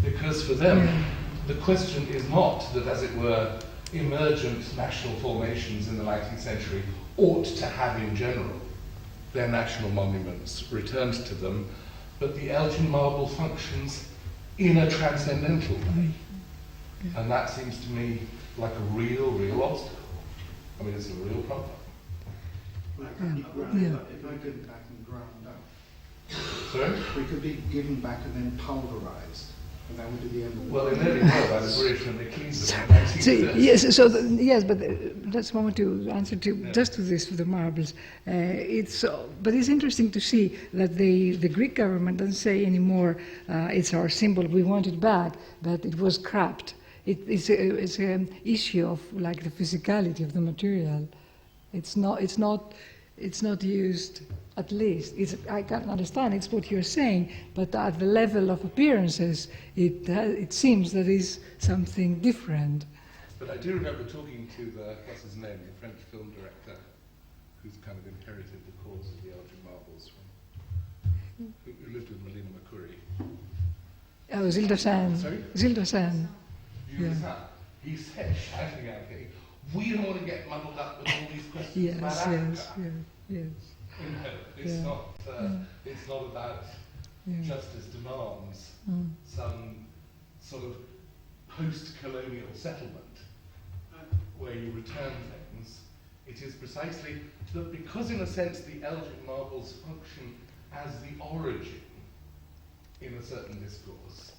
Because for them, the question is not that, as it were, emergent national formations in the 19th century ought to have in general their national monuments returned to them, but the Elgin marble functions in a transcendental way. And that seems to me like a real obstacle. I mean, it's a real problem. If I give it back and ground up. Sorry? We could be given back and then pulverised, and that would be the end of it. Well, they nearly were by the British when they cleaned them in 1930. So yes, but that's one to answer to just to this, to the marbles. But it's interesting to see that the Greek government doesn't say anymore, it's our symbol, we want it back, but it was scrapped. It's an issue of like the physicality of the material. It's not used. At least I can understand it's what you're saying, but at the level of appearances, it seems that is something different. But I do remember talking to what's his name, the French film director, who's kind of inherited the cause of the Elgin marbles from, who lived with Melina Mercouri. Oh, Zilda San. Sorry? Zilda San. He said, shouting at me, we don't want to get muddled up with all these questions about Africa. Yes. It's not about justice demands some sort of post-colonial settlement where you return things. It is precisely that because, in a sense, the Elgin marbles function as the origin in a certain discourse,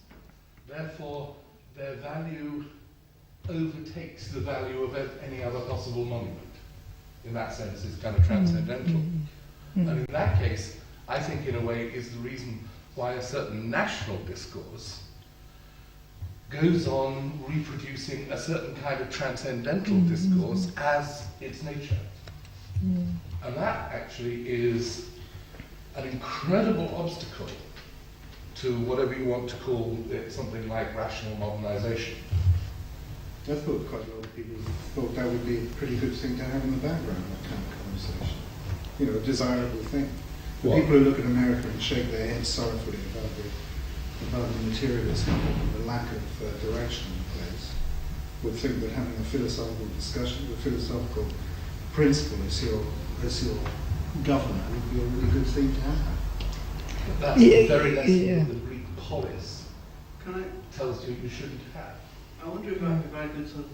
therefore their value overtakes the value of any other possible monument. In that sense, it's kind of transcendental. And in that case, I think in a way is the reason why a certain national discourse goes on reproducing a certain kind of transcendental discourse as its nature. And that actually is an incredible obstacle to whatever you want to call it, something like rational modernization. I thought quite a lot of people thought that would be a pretty good thing to have in the background, that kind of conversation. A desirable thing. The people who look at America and shake their heads sorrowfully about the materialism and the lack of direction in the place would think that having a philosophical discussion, a philosophical principle as your governor would be a really good thing to have. But that's the very lesson that the Greek polis tells you shouldn't have. I wonder if I could sort of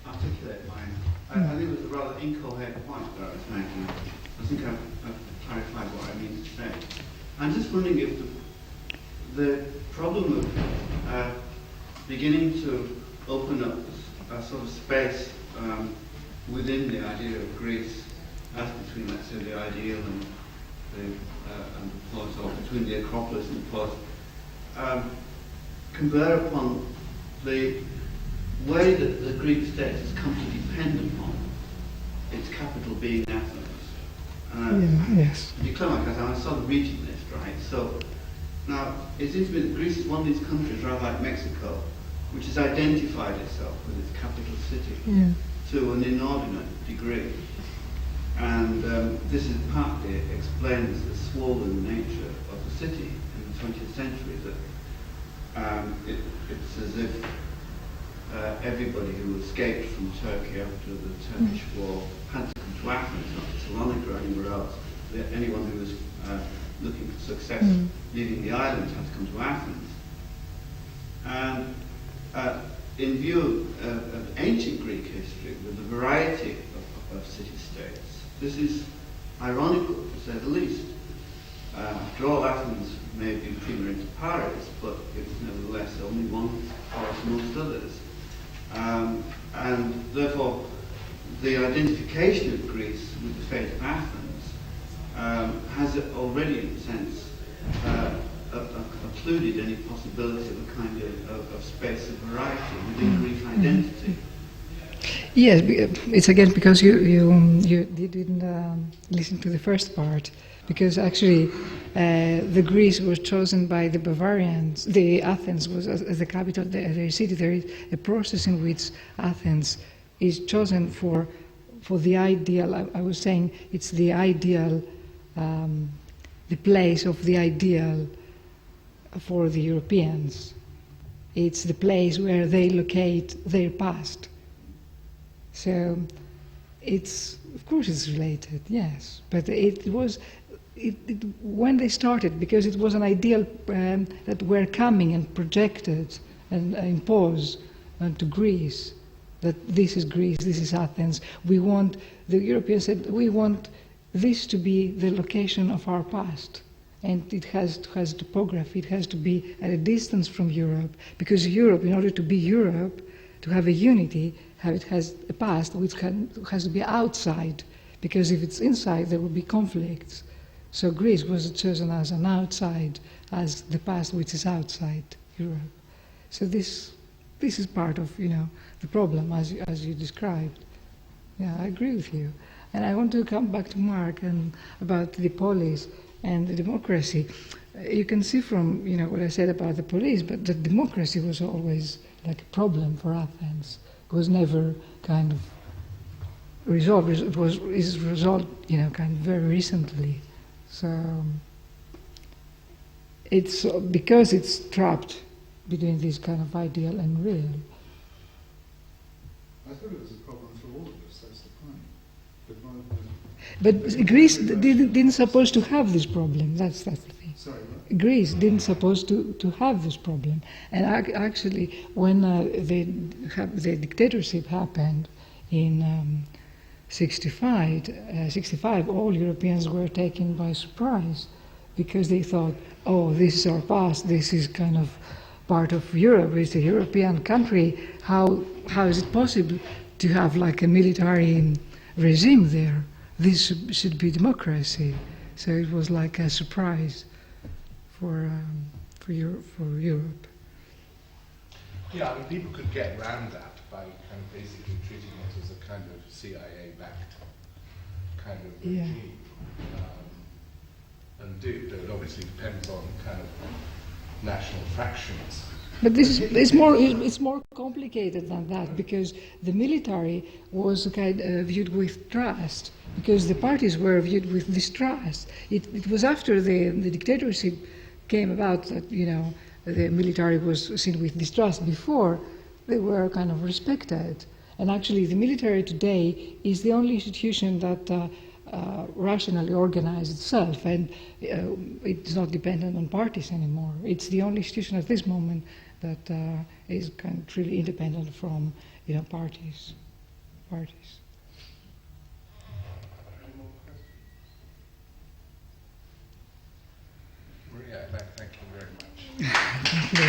articulate mine. I think it was a rather incoherent point that I was making. I think I've clarified what I mean to say. I'm just wondering if the problem of beginning to open up a sort of space within the idea of Greece, as between, let's say, the ideal and the polis, or between the Acropolis and the polis, can bear upon the way that the Greek state has come to depend upon its capital being Athens. To be clear, I saw the region list, right? So now it seems to me that Greece is one of these countries, rather like Mexico, which has identified itself with its capital city. to an inordinate degree. And this is partly explains the swollen nature of the city in the 20th century, that it's as if everybody who escaped from Turkey after the Turkish war had to come to Athens, not to Salonika or anywhere else. Anyone who was looking for success leaving the islands had to come to Athens. And in view of ancient Greek history, with the variety of city-states, this is ironical, to say the least. After all, Athens may be prima inter pares, but it was nevertheless only one of most others. And therefore, the identification of Greece with the fate of Athens has already, in a sense, occluded any possibility of a kind of space of variety within Greek identity. Yes, it's again because you didn't listen to the first part, because actually the Greece was chosen by the Bavarians. The Athens was as the capital, the city. There is a process in which Athens is chosen for the ideal. I was saying it's the ideal, the place of the ideal for the Europeans. It's the place where they locate their past. So it's, of course it's related, yes, but it was, when they started, because it was an ideal that were coming and projected and imposed to Greece, that this is Greece, this is Athens. We want, the Europeans said, we want this to be the location of our past. And it has topography, it has to be at a distance from Europe, because Europe, in order to be Europe, to have a unity, it has a past which has to be outside, because if it's inside there will be conflicts. So Greece was chosen as an outside, as the past which is outside Europe. So this is part of the problem as you described. Yeah, I agree with you. And I want to come back to Mark and about the polis and the democracy. You can see from what I said about the police, but the democracy was always like a problem for Athens. It was never kind of resolved. It is resolved, kind of very recently. So it's because it's trapped between this kind of ideal and real. I thought it was a problem for all of us, that's the point. But Greece didn't supposed to have this problem. That's the thing. Sorry, what? Greece didn't supposed to have this problem. And actually, when the dictatorship happened in 65, all Europeans were taken by surprise, because they thought, oh, this is our past, this is kind of part of Europe, it's a European country, how is it possible to have like a military regime there? This should be democracy. So it was like a surprise for Europe. Yeah, I mean, people could get around that by kind of basically treating it as a kind of CIA-backed kind of regime. But it obviously depends on kind of national fractions. But it's more complicated than that, because the military was viewed with trust, because the parties were viewed with distrust. It was after the dictatorship came about that the military was seen with distrust. Before, they were kind of respected. And actually, the military today is the only institution that rationally organizes itself, and it's not dependent on parties anymore. It's the only institution at this moment that is kind of truly independent from parties. Maria, thank you very much. Thank you.